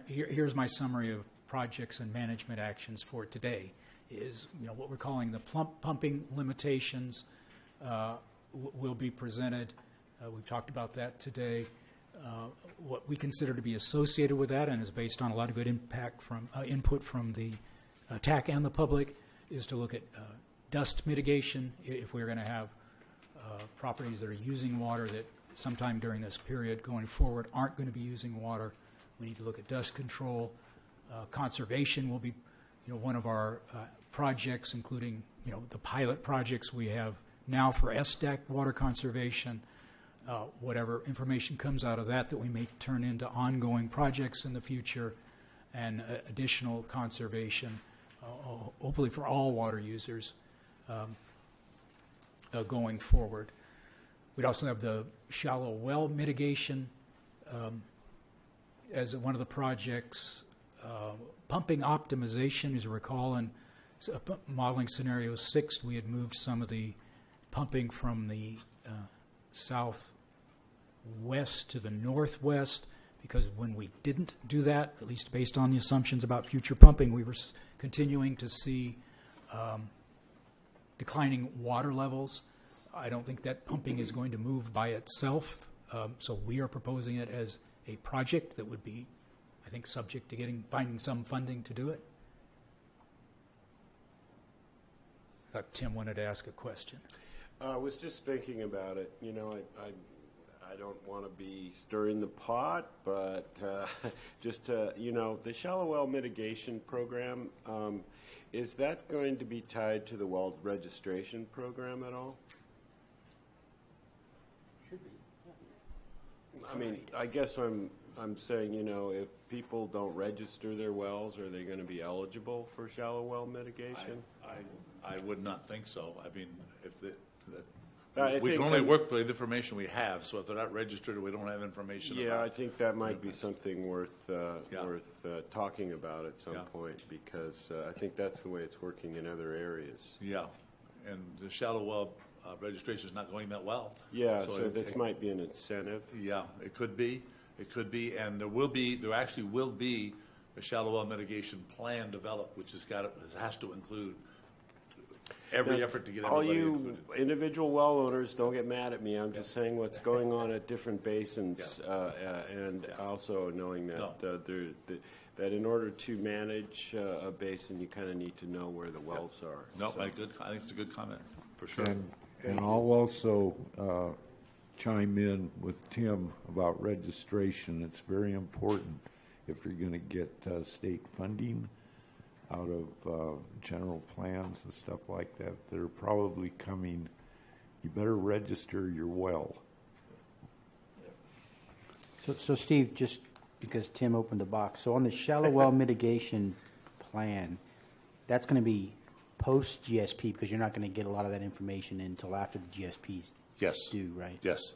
Here's my summary of projects and management actions for today. Is what we're calling the pumping limitations will be presented. We've talked about that today. What we consider to be associated with that, and is based on a lot of good input from the TAC and the public, is to look at dust mitigation. If we're going to have properties that are using water that sometime during this period going forward aren't going to be using water, we need to look at dust control. Conservation will be one of our projects, including the pilot projects we have now for SDAC water conservation. Whatever information comes out of that we may turn into ongoing projects in the future, and additional conservation, hopefully for all water users going forward. We'd also have the shallow well mitigation as one of the projects. Pumping optimization, as you recall, in modeling scenario 6, we had moved some of the pumping from the southwest to the northwest, because when we didn't do that, at least based on the assumptions about future pumping, we were continuing to see declining water levels. I don't think that pumping is going to move by itself, so we are proposing it as a project that would be, I think, subject to finding some funding to do it. I thought Tim wanted to ask a question. I was just thinking about it. I don't want to be stirring the pot, but just to, the shallow well mitigation program, is that going to be tied to the well registration program at all? Should be. Yeah. I mean, I guess I'm saying, if people don't register their wells, are they going to be eligible for shallow well mitigation? I would not think so. I mean, I we think can only work with the information we have, so if they're not registered or we don't have information about I think that might be something worth talking about at some point, because I think that's the way it's working in other areas. Yeah, and the shallow well registration is not going that well. Yeah, so this might be an incentive. Yeah, it could be. It could be, and there actually will be a shallow well mitigation plan developed, which has to include every effort to get everybody included. All you individual well owners, don't get mad at me. I'm just saying what's going on at different basins, and also knowing that that in order to manage a basin, you kind of need to know where the wells are. No, I think it's a good comment, for sure. And I'll also chime in with Tim about registration. It's very important if you're going to get state funding out of general plans and stuff like that. They're probably coming you better register your well. So Steve, just because Tim opened the box, so on the shallow well mitigation plan, that's going to be post GSP because you're not going to get a lot of that information until after the GSPs Yes. due, right? Yes.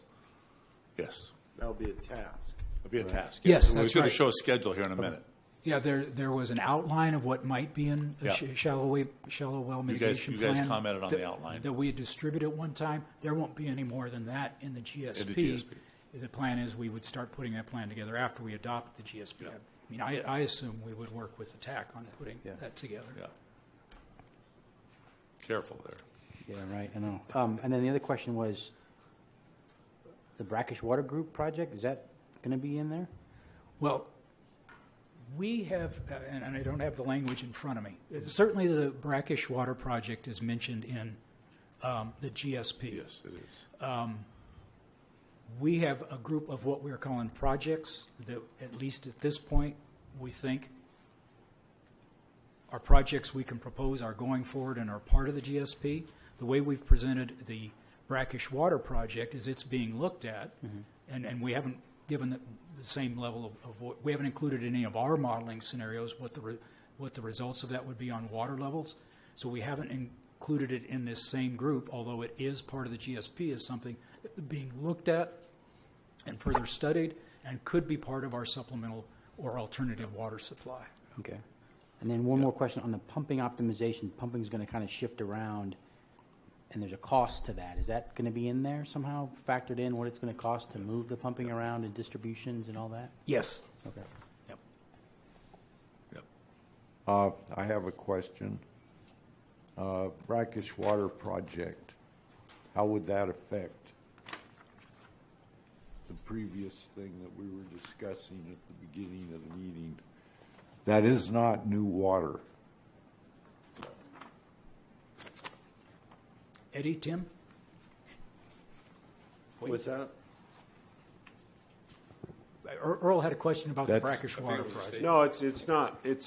Yes. That'll be a task. It'll be a task. Yes, We're that's going right. to show a schedule here in a minute. Yeah, there was an outline of what might be in the Yeah. shallow well mitigation you guys plan commented on that- the outline. that we had distributed at one time. There won't be any more than that in the GSP. In the GSP. The plan is we would start putting that plan together after we adopt the GSP. I mean, I assume we would work with the TAC on putting that together. Yeah. Careful there. Yeah, right, I know. And then the other question was, the Brackish Water Group project, is that going to be in there? Well, we have, and I don't have the language in front of me, certainly the Brackish Water Project is mentioned in the GSP. Yes, it is. We have a group of what we're calling projects that, at least at this point, we think are projects we can propose are going forward and are part of the GSP. The way we've presented the Brackish Water Project is it's being looked at, and we haven't given the same level of what, we haven't included any of our modeling scenarios what the results of that would be on water levels. So we haven't included it in this same group, although it is part of the GSP, is something being looked at and further studied and could be part of our supplemental or alternative water supply. Okay. And then one more question on the pumping optimization. Pumping is going to kind of shift around, and there's a cost to that. Is that going to be in there somehow, factored in what it's going to cost to move the pumping around and distributions and all that? Yes. Okay. Yep. Yep. I have a question. Brackish Water Project, how would that affect the previous thing that we were discussing at the beginning of the meeting? That is not new water. Eddie, Tim? What's that? Earl had a question about the That's- Brackish Water Project. No, it's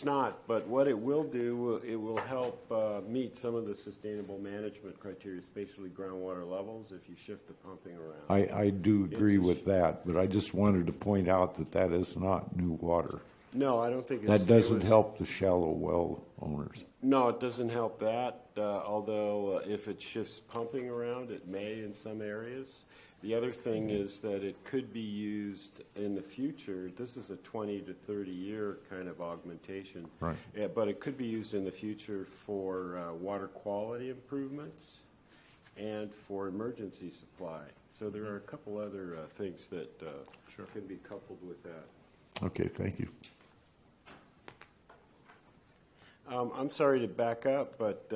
not. But what it will do, it will help meet some of the sustainable management criteria, especially groundwater levels, if you shift the pumping around. I do agree It's a- with that, but I just wanted to point out that that is not new water. No, I don't think it's... That doesn't it was- help the shallow well owners. No, it doesn't help that, although if it shifts pumping around, it may in some areas. The other thing is that it could be used in the future. This is a 20 to 30-year kind of augmentation. Right. Yeah, but it could be used in the future for water quality improvements and for emergency supply. So there are a couple other things that can be coupled with that. Okay, thank you. I'm sorry to back up, but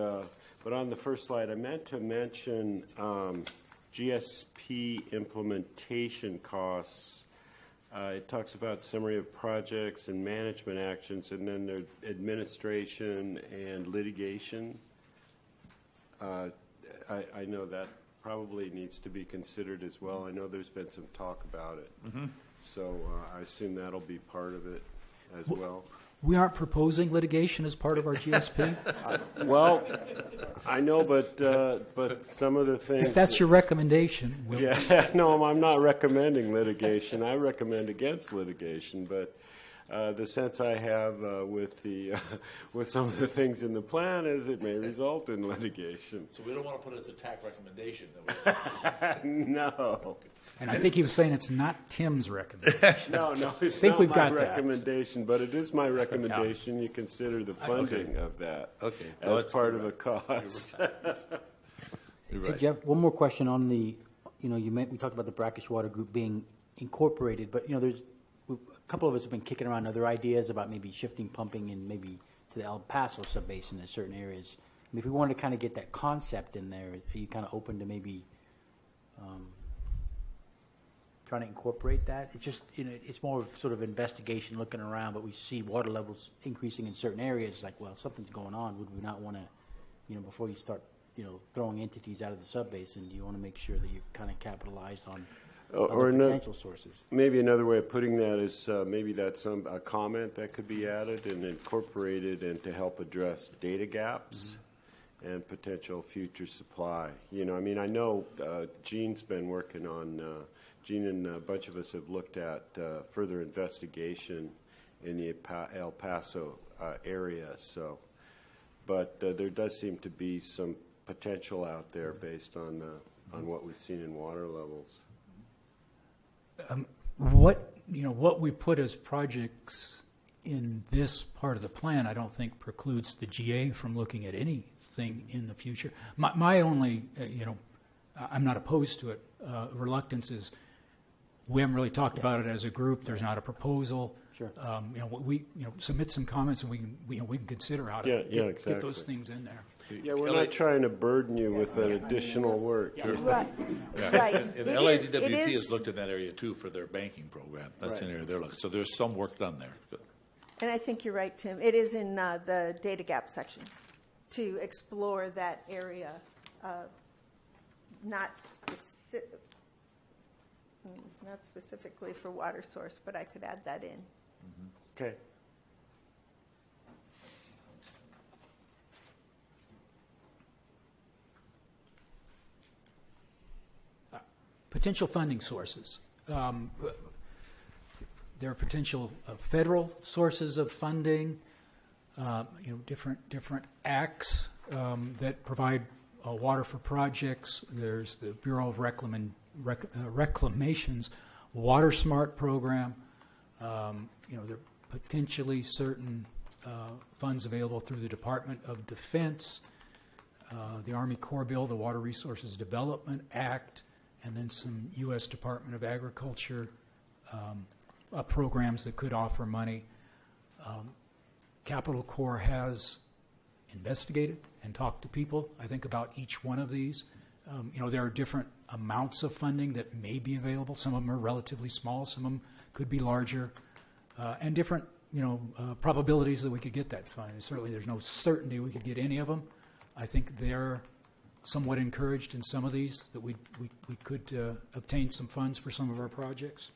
on the first slide, I meant to mention GSP implementation costs. It talks about summary of projects and management actions, and then there's administration and litigation. I know that probably needs to be considered as well. I know there's been some talk about it. So I assume that'll be part of it as well. We aren't proposing litigation as part of our GSP. Well, I know, but some of the things... If that's your recommendation, we'll... Yeah, no, I'm not recommending litigation. I recommend against litigation, but the sense I have with some of the things in the plan is it may result in litigation. So we don't want to put it as a TAC recommendation. No. And I think he was saying it's not Tim's recommendation. No, it's think not we've my got that. recommendation, but it is my recommendation. You consider the funding of that as part of a cost. You're Hey, right. Jeff, one more question on the, we talked about the Brackish Water Group being incorporated, but, there's a couple of us have been kicking around other ideas about maybe shifting pumping and maybe to the El Paso subbasin in certain areas. I mean, if we wanted to kind of get that concept in there, are you kind of open to maybe trying to incorporate that? It's just, it's more of sort of investigation, looking around, but we see water levels increasing in certain areas. It's like, well, something's going on. Would we not want to, before you start, throwing entities out of the subbasin, you want to make sure that you've kind of capitalized on other potential sources? Maybe another way of putting that is maybe that's a comment that could be added and incorporated and to help address data gaps and potential future supply. You know, I mean, I know Gene's been working on, Gene and a bunch of us have looked at further investigation in the El Paso area. So, but there does seem to be some potential out there based on what we've seen in water levels. What we put as projects in this part of the plan, I don't think precludes the GA from looking at anything in the future. My only, I'm not opposed to it. Reluctance is we haven't really talked about it as a group. There's not a proposal. Sure. We submit some comments and we can consider how to get those things in there. Yeah, we're not trying to burden you with an additional work. Right. Right. And LADWP has looked in that area too for their banking program. That's an area they're looking. So there's some work done there. Good. And I think you're right, Tim. It is in the data gap section to explore that area, not specifically for water source, but I could add that in. Okay. Potential funding sources. There are potential federal sources of funding. Different acts that provide water for projects. There's the Bureau of Reclamation's Water Smart program. There are potentially certain funds available through the Department of Defense, the Army Corps Bill, the Water Resources Development Act, and then some U.S. Department of Agriculture programs that could offer money. Capitol Corps has investigated and talked to people, I think, about each one of these. There are different amounts of funding that may be available. Some of them are relatively small. Some of them could be larger. And different, probabilities that we could get that fund. And certainly there's no certainty we could get any of them. I think they're somewhat encouraged in some of these that we could obtain some funds for some of our projects.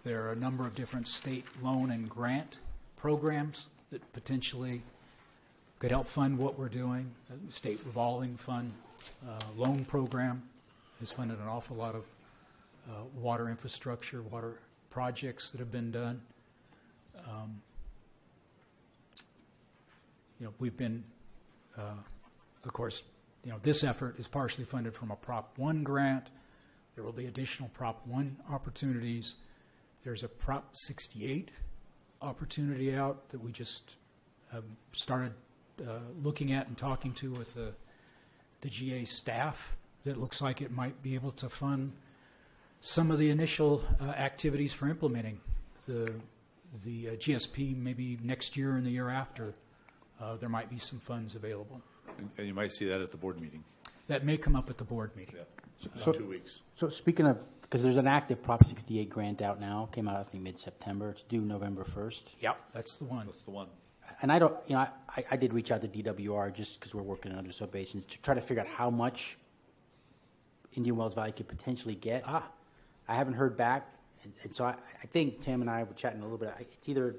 There are a number of different state loan and grant programs that potentially could help fund what we're doing. The state revolving fund loan program has funded an awful lot of water infrastructure, water projects that have been done. We've been, of course, this effort is partially funded from a Prop 1 grant. There will be additional Prop 1 opportunities. There's a Prop 68 opportunity out that we just started looking at and talking to with the GA staff that looks like it might be able to fund some of the initial activities for implementing the GSP maybe next year and the year after. There might be some funds available. And you might see that at the board meeting. That may come up at the board meeting. Yeah. So 2 weeks. So speaking of, because there's an active Prop 68 grant out now, came out I think mid-September. It's due November 1st. Yep, that's the one. That's the one. And I don't, I did reach out to DWR just because we're working on other sub-basins to try to figure out how much Indian Wells Valley could potentially get. I haven't heard back, and so I think Tim and I were chatting a little bit. It's either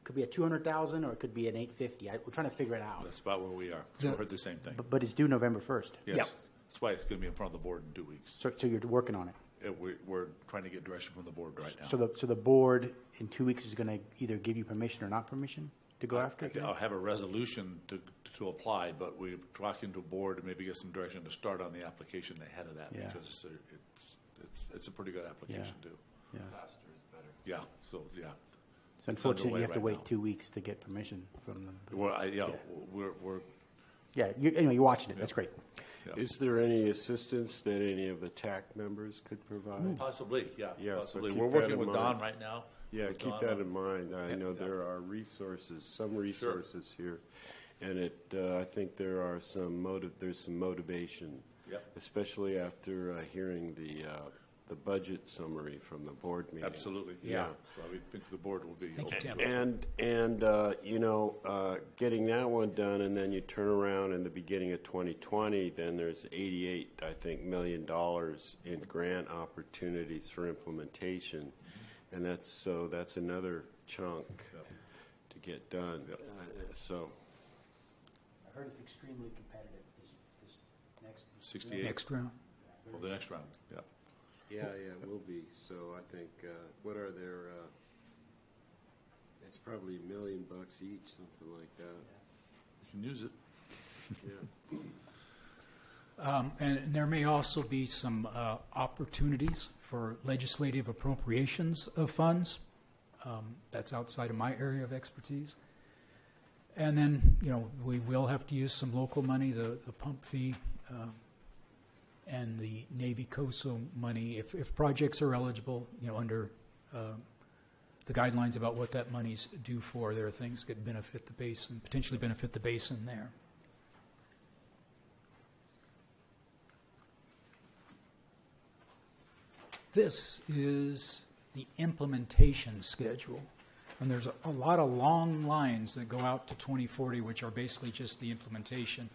could be a 200,000 or it could be an 850. We're trying to figure it out. That's about where we are. So we heard the same thing. But it's due November 1st. Yes. Yep. That's why it's going to be in front of the board in 2 weeks. So you're working on it. We're trying to get direction from the board right now. So the board in 2 weeks is going to either give you permission or not permission to go after it? I'll have a resolution to apply, but we're talking to a board to maybe get some direction to start on the application ahead of that because it's a pretty good application too. Yeah. Faster is better. Yeah. So yeah. So unfortunately, you have to wait 2 weeks to get permission from them. We're you're watching it. That's great. Yeah. Is there any assistance that any of the TAC members could provide? Possibly, yeah. Yeah, possibly. so We're working with Don right now. Yeah, keep that in mind. I know there are some resources here, and I think there are there's some motivation, especially after hearing the budget summary from the board meeting. Absolutely, yeah. So I think the board will be getting that one done, and then you turn around in the beginning of 2020, then there's $88 million in grant opportunities for implementation, and that's another chunk to get done. So I heard it's extremely competitive, this next 68. Next round. Well, the next round, yeah. yeah, it will be. So I think what are their? It's probably $1 million each, something like that. You can use it. Yeah. And there may also be some opportunities for legislative appropriations of funds. That's outside of my area of expertise. And then, we will have to use some local money, the pump fee and the Navy COSO money, if projects are eligible, under the guidelines about what that money's due for. There are things that benefit the basin, potentially benefit the basin there. This is the implementation schedule. And there's a lot of long lines that go out to 2040, which are basically just the implementation.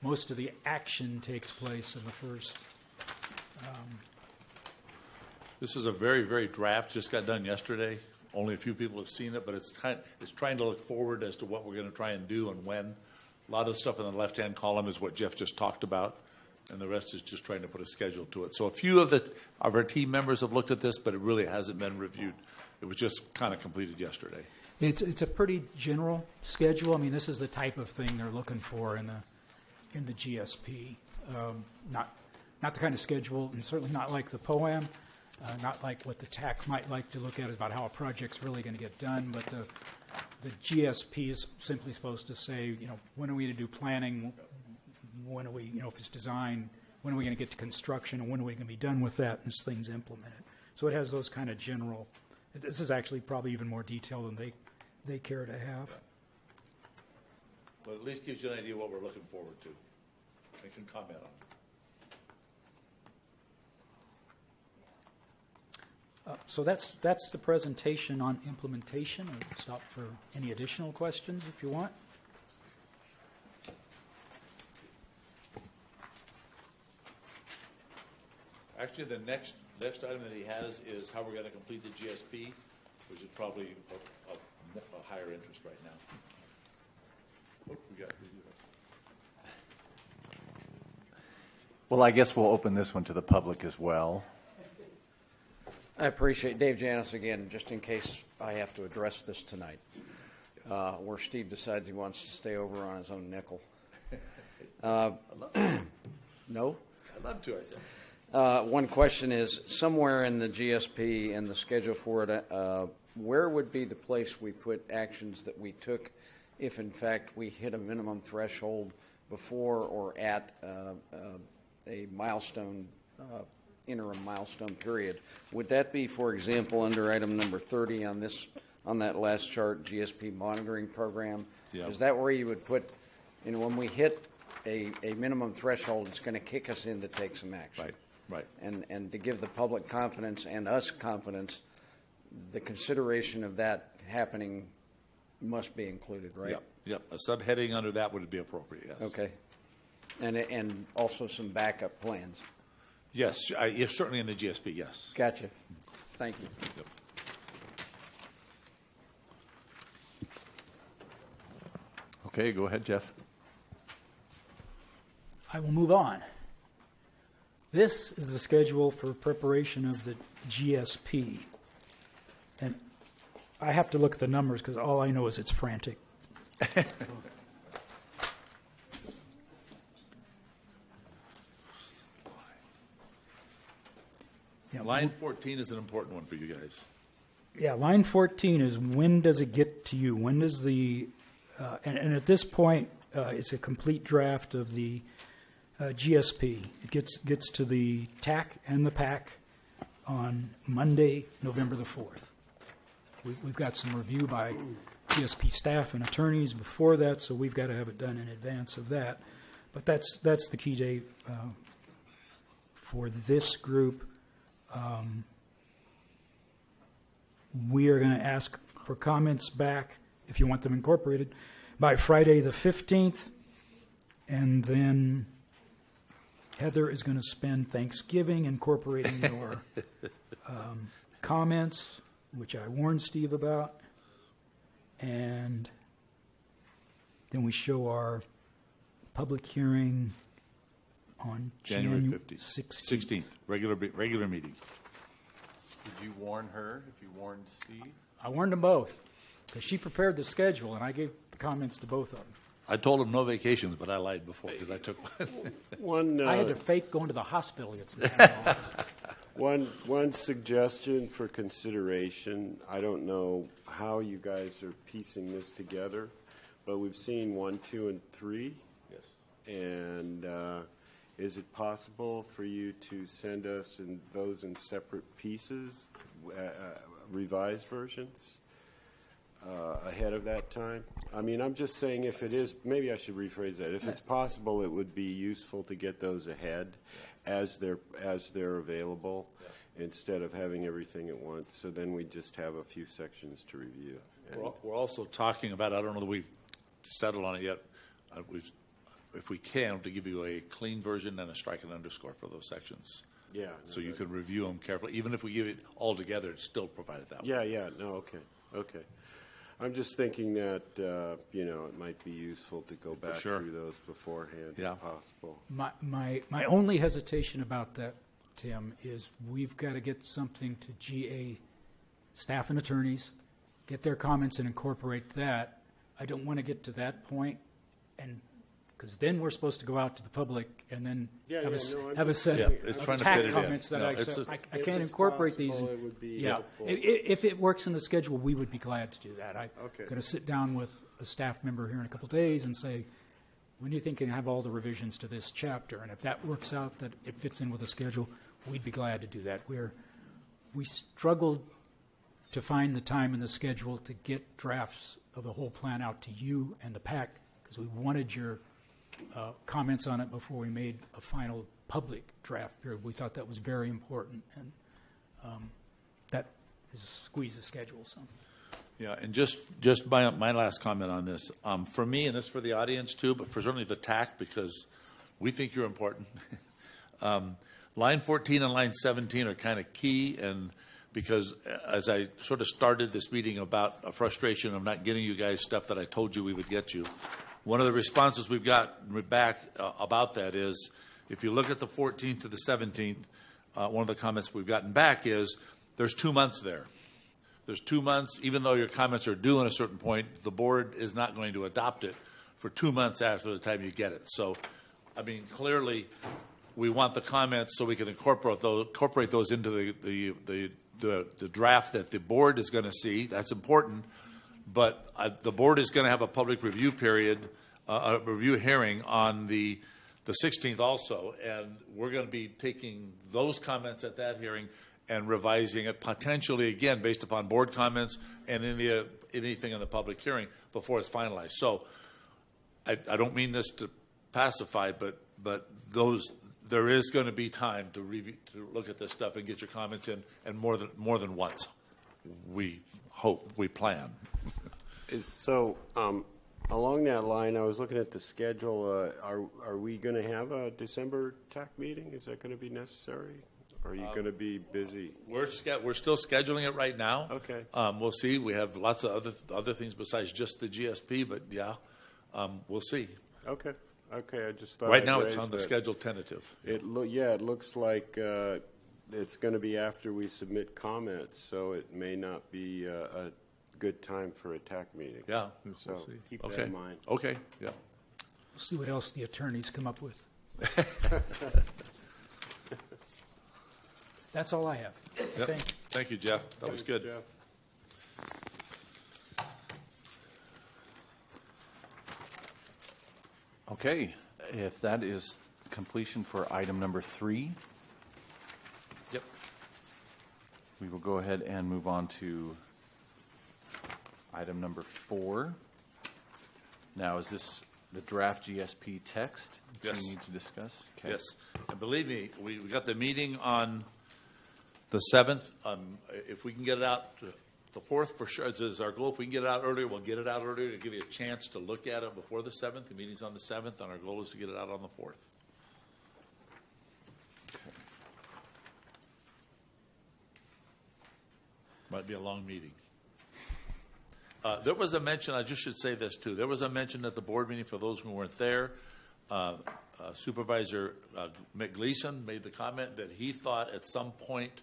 Most of the action takes place in the first. This is a very, very draft, just got done yesterday. Only a few people have seen it, but it's trying to look forward as to what we're going to try and do and when. A lot of the stuff in the left-hand column is what Jeff just talked about, and the rest is just trying to put a schedule to it. So a few of our team members have looked at this, but it really hasn't been reviewed. It was just kind of completed yesterday. It's a pretty general schedule. I mean, this is the type of thing they're looking for in the GSP. Not the kind of schedule, and certainly not like the POAM, not like what the TAC might like to look at about how a project's really going to get done. But the GSP is simply supposed to say, when are we going to do planning? When are we, if it's design, when are we going to get to construction, and when are we going to be done with that as things implemented? So it has those kind of general. This is actually probably even more detailed than they care to have. But at least gives you an idea what we're looking forward to. I can comment on it. So that's the presentation on implementation. I'll stop for any additional questions if you want. Actually, the next item that he has is how we're going to complete the GSP, which is probably a higher interest right now. What we got? Well, I guess we'll open this one to the public as well. I appreciate Dave Janis again, just in case I have to address this tonight, where Steve decides he wants to stay over on his own nickel. No? I'd love to, I said. One question is, somewhere in the GSP and the schedule for it, where would be the place we put actions that we took if, in fact, we hit a minimum threshold before or at a milestone, interim milestone period? Would that be, for example, under item number 30 on that last chart, GSP monitoring program? Yeah. Is that where you would put, when we hit a minimum threshold, it's going to kick us in to take some action? Right. And to give the public confidence and us confidence, the consideration of that happening must be included, right? Yep. A subheading under that would be appropriate, yes. Okay. And also some backup plans. Yes, certainly in the GSP, yes. Gotcha. Thank you. Yep. Okay, go ahead, Jeff. I will move on. This is the schedule for preparation of the GSP. And I have to look at the numbers because all I know is it's frantic. Line 14 is an important one for you guys. Yeah, line 14 is when does it get to you? When does the, and at this point, it's a complete draft of the GSP. It gets to the TAC and the PAC on Monday, November the 4th. We've got some review by GSP staff and attorneys before that, so we've got to have it done in advance of that. But that's the key date for this group. We are going to ask for comments back, if you want them incorporated, by Friday the 15th, and then Heather is going to spend Thanksgiving incorporating your comments, which I warned Steve about, And then we show our public hearing on January January 16th, regular meeting. Did you warn her if you warned Steve? I warned them both, because she prepared the schedule, and I gave comments to both of them. I told him no vacations, but I lied before because I took one. I had to fake going to the hospital to get some. One suggestion for consideration. I don't know how you guys are piecing this together, but we've seen 1, 2, and 3. Yes. And is it possible for you to send us those in separate pieces, revised versions, ahead of that time? I mean, I'm just saying if it is, maybe I should rephrase that. If it's possible, it would be useful to get those ahead as they're available instead of having everything at once. So then we just have a few sections to review. We're also talking about, I don't know that we've settled on it yet, if we can, to give you a clean version and a strike and underscore for those sections. Yeah. So you can review them carefully. Even if we give it all together, it's still provided that way. Yeah. No, okay. I'm just thinking that, it might be useful to go back through those beforehand if possible. My only hesitation about that, Tim, is we've got to get something to GA staff and attorneys, get their comments and incorporate that. I don't want to get to that point, and because then we're supposed to go out to the public and then have a set of TAC comments that I can't incorporate these. If it works in the schedule, we would be glad to do that. I'm going to sit down with a staff member here in a couple of days and say, when do you think you can have all the revisions to this chapter? And if that works out, that it fits in with the schedule, we'd be glad to do that. We struggled to find the time in the schedule to get drafts of the whole plan out to you and the PAC because we wanted your comments on it before we made a final public draft period. We thought that was very important, and that is squeeze the schedule some. Yeah, and just my last comment on this. For me, and this for the audience too, but for certainly the TAC, because we think you're important. Line 14 and line 17 are kind of key, and because as I sort of started this meeting about a frustration of not getting you guys stuff that I told you we would get you, one of the responses we've got back about that is, if you look at the 14th to the 17th, one of the comments we've gotten back is there's 2 months there. There's 2 months, even though your comments are due at a certain point, the board is not going to adopt it for 2 months after the time you get it. So, I mean, clearly, we want the comments so we can incorporate those into the draft that the board is going to see. That's important. But the board is going to have a public review period, a review hearing on the 16th also, and we're going to be taking those comments at that hearing and revising it potentially again based upon board comments and anything in the public hearing before it's finalized. So I don't mean this to pacify, but there is going to be time to review, to look at this stuff and get your comments in, and more than once. We hope, we plan. So, along that line, I was looking at the schedule. Are we going to have a December TAC meeting? Is that going to be necessary? Or are you going to be busy? We're still scheduling it right now. Okay. We'll see. We have lots of other things besides just the GSP, but we'll see. Okay. I just thought right now it's on the schedule tentative. It looks like it's going to be after we submit comments, so it may not be a good time for a TAC meeting. Yeah. So we'll see. Keep that in mind. Okay. Yeah. We'll see what else the attorneys come up with. That's all I have. Yep. Thank you, Jeff. That was good. Jeff. Okay, if that is completion for item number 3, yep, we will go ahead and move on to item number 4. Now, is this the draft GSP text that Yes. we need to discuss? Okay. Yes. And believe me, we got the meeting on the 7th. If we can get it out the 4th, for sure, is our goal. If we can get it out earlier, we'll get it out earlier to give you a chance to look at it before the 7th. The meeting's on the 7th, and our goal is to get it out on the 4th. Okay. Might be a long meeting. There was a mention, I just should say this too, there was a mention at the board meeting for those who weren't there. Supervisor Mick Gleason made the comment that he thought at some point,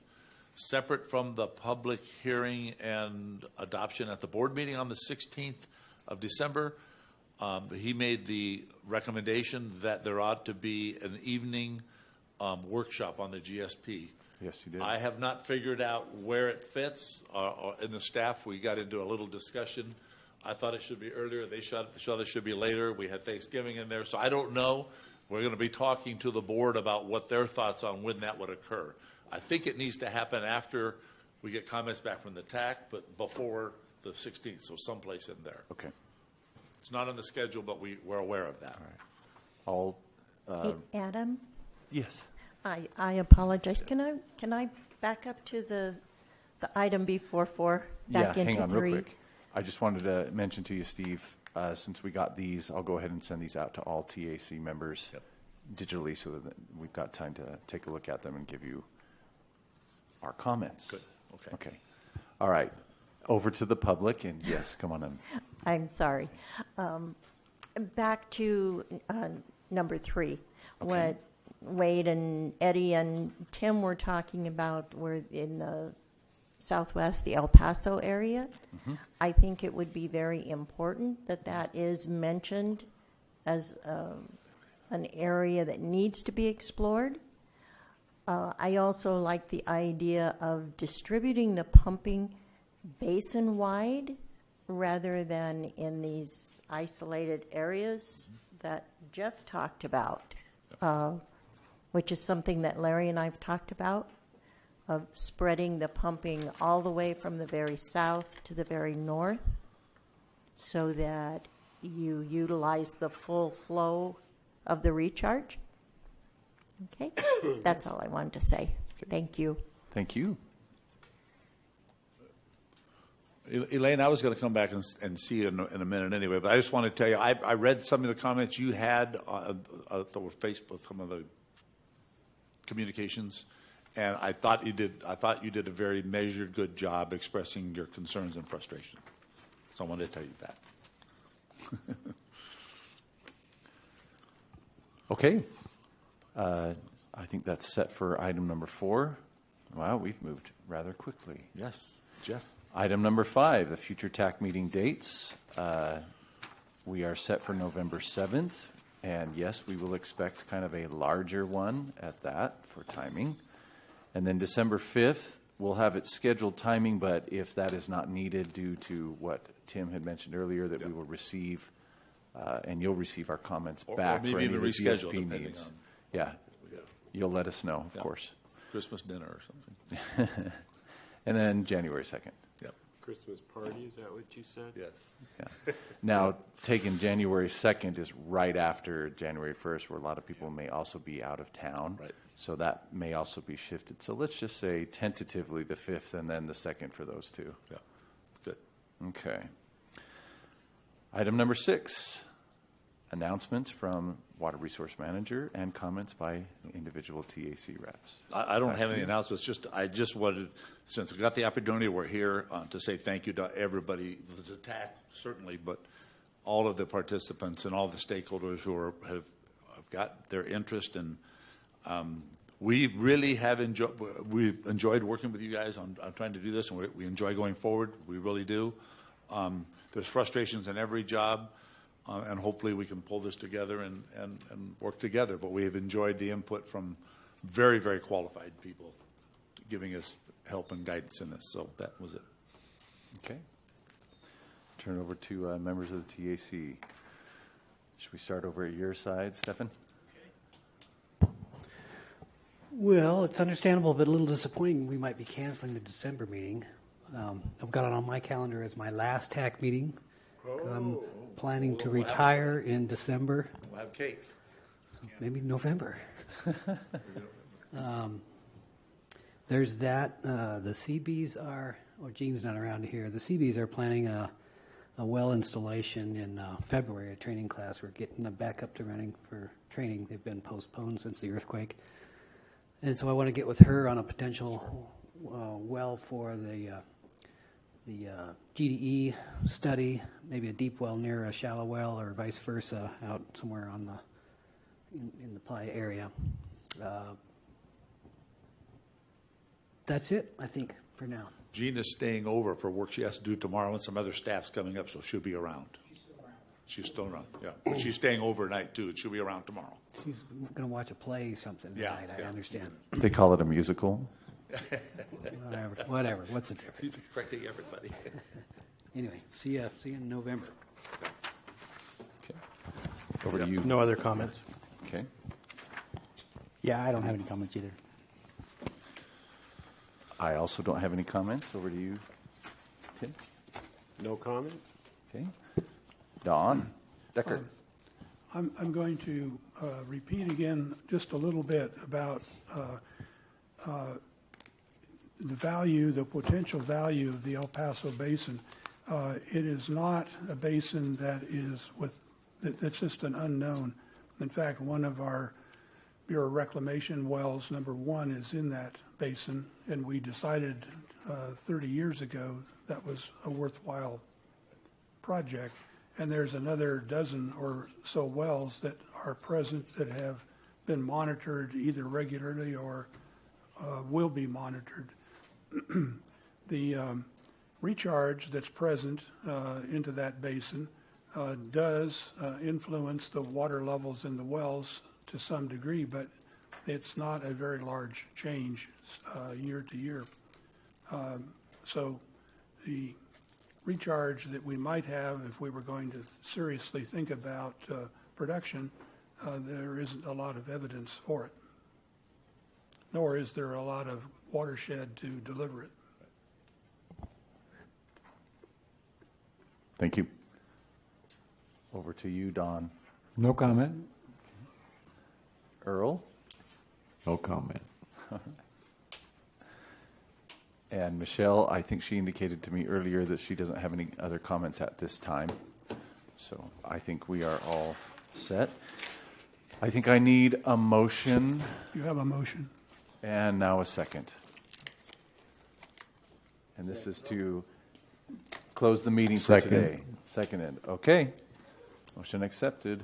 separate from the public hearing and adoption at the board meeting on the 16th of December, he made the recommendation that there ought to be an evening workshop on the GSP. Yes, you did. I have not figured out where it fits. In the staff, we got into a little discussion. I thought it should be earlier. They thought it should be later. We had Thanksgiving in there. So I don't know. We're going to be talking to the board about what their thoughts on when that would occur. I think it needs to happen after we get comments back from the TAC, but before the 16th, so someplace in there. Okay. It's not on the schedule, but we're aware of that. All right. Hey, Adam, Yes. I apologize. Can I back up to the item before 4, back Yeah, into hang on 3? real quick. I just wanted to mention to you, Steve, since we got these, I'll go ahead and send these out to all TAC members digitally so that we've got time to take a look at them and give you our comments. Good. Okay. Okay. All right. Over to the public, and yes, come on in. I'm sorry. Back to number 3, what Wade and Eddie and Tim were talking about were in the Southwest, the El Paso area. Mm-hmm. I think it would be very important that that is mentioned as an area that needs to be explored. I also like the idea of distributing the pumping basin-wide rather than in these isolated areas that Jeff talked about, which is something that Larry and I have talked about, of spreading the pumping all the way from the very south to the very north so that you utilize the full flow of the recharge. Okay, that's all I wanted to say. Thank you. Thank you. Elaine, I was going to come back and see you in a minute anyway, but I just want to tell you, I read some of the comments you had that were faced with some of the communications, and I thought you did a very measured, good job expressing your concerns and frustration. So I wanted to tell you that. Okay. I think that's set for item number 4. Wow, we've moved rather quickly. Yes, Jeff. Item number 5, the future TAC meeting dates. We are set for November 7th, and yes, we will expect kind of a larger one at that for timing. And then December 5th, we'll have its scheduled timing, but if that is not needed due to what Tim had mentioned earlier, that we will receive, and you'll receive our comments back or maybe for any even of the reschedule, GSP depending needs. on. Yeah, you'll let us know, of course. Christmas dinner or something. And then January 2nd. Yep. Christmas party, is that what you said? Yes. Yeah. Now, taking January 2nd is right after January 1st, where a lot of people may also be out of town. Right. So that may also be shifted. So let's just say tentatively the 5th and then the 2nd for those two. Yeah. Good. Okay. Item number 6, announcements from Water Resource Manager and comments by individual TAC reps. I don't have any announcements. I just wanted, since we got the opportunity, we're here to say thank you to everybody, the TAC certainly, but all of the participants and all the stakeholders who have got their interest, and we really have we've enjoyed working with you guys on trying to do this, and we enjoy going forward. We really do. There's frustrations in every job. And hopefully we can pull this together and work together. But we have enjoyed the input from very, very qualified people giving us help and guidance in this. So that was it. Okay. Turn over to members of the TAC. Should we start over at your side, Stefan? Well, it's understandable, but a little disappointing. We might be canceling the December meeting. I've got it on my calendar as my last TAC meeting. I'm planning to retire in December. We'll have cake. Maybe November. There's that. The CBs are, Gene's not around here. The CBs are planning a well installation in February, a training class. We're getting them back up to running for training. They've been postponed since the earthquake. And so I want to get with her on a potential well for the GDE study, maybe a deep well near a shallow well, or vice versa, out somewhere on in the Playa area. That's it, I think, for now. Gina's staying over for work she has to do tomorrow, and some other staff's coming up, so she'll be around. She's still around, yeah. She's staying overnight, too, and she'll be around tomorrow. She's going to watch a play something tonight, I understand. They call it a musical. Whatever. What's the difference? He's correcting everybody. Anyway, see you in November. Okay. Over to you. No other comments. Okay. Yeah, I don't have any comments either. I also don't have any comments. Over to you, Tim. No comment? Okay. Don Decker. I'm going to repeat again just a little bit about the potential value of the El Paso Basin. It is not a basin that's just an unknown. In fact, one of our Bureau of Reclamation wells, number 1, is in that basin, and we decided 30 years ago that was a worthwhile project. And there's another dozen or so wells that are present that have been monitored either regularly or will be monitored. The recharge that's present into that basin does influence the water levels in the wells to some degree, but it's not a very large change year to year. So the recharge that we might have if we were going to seriously think about production, there isn't a lot of evidence for it, nor is there a lot of watershed to deliver it. Thank you. Over to you, Don. No comment. Earl. No comment. And Michelle, I think she indicated to me earlier that she doesn't have any other comments at this time. So I think we are all set. I think I need a motion. You have a motion. And now a second. And this is to close the meeting for today. Seconded. Okay. Motion accepted.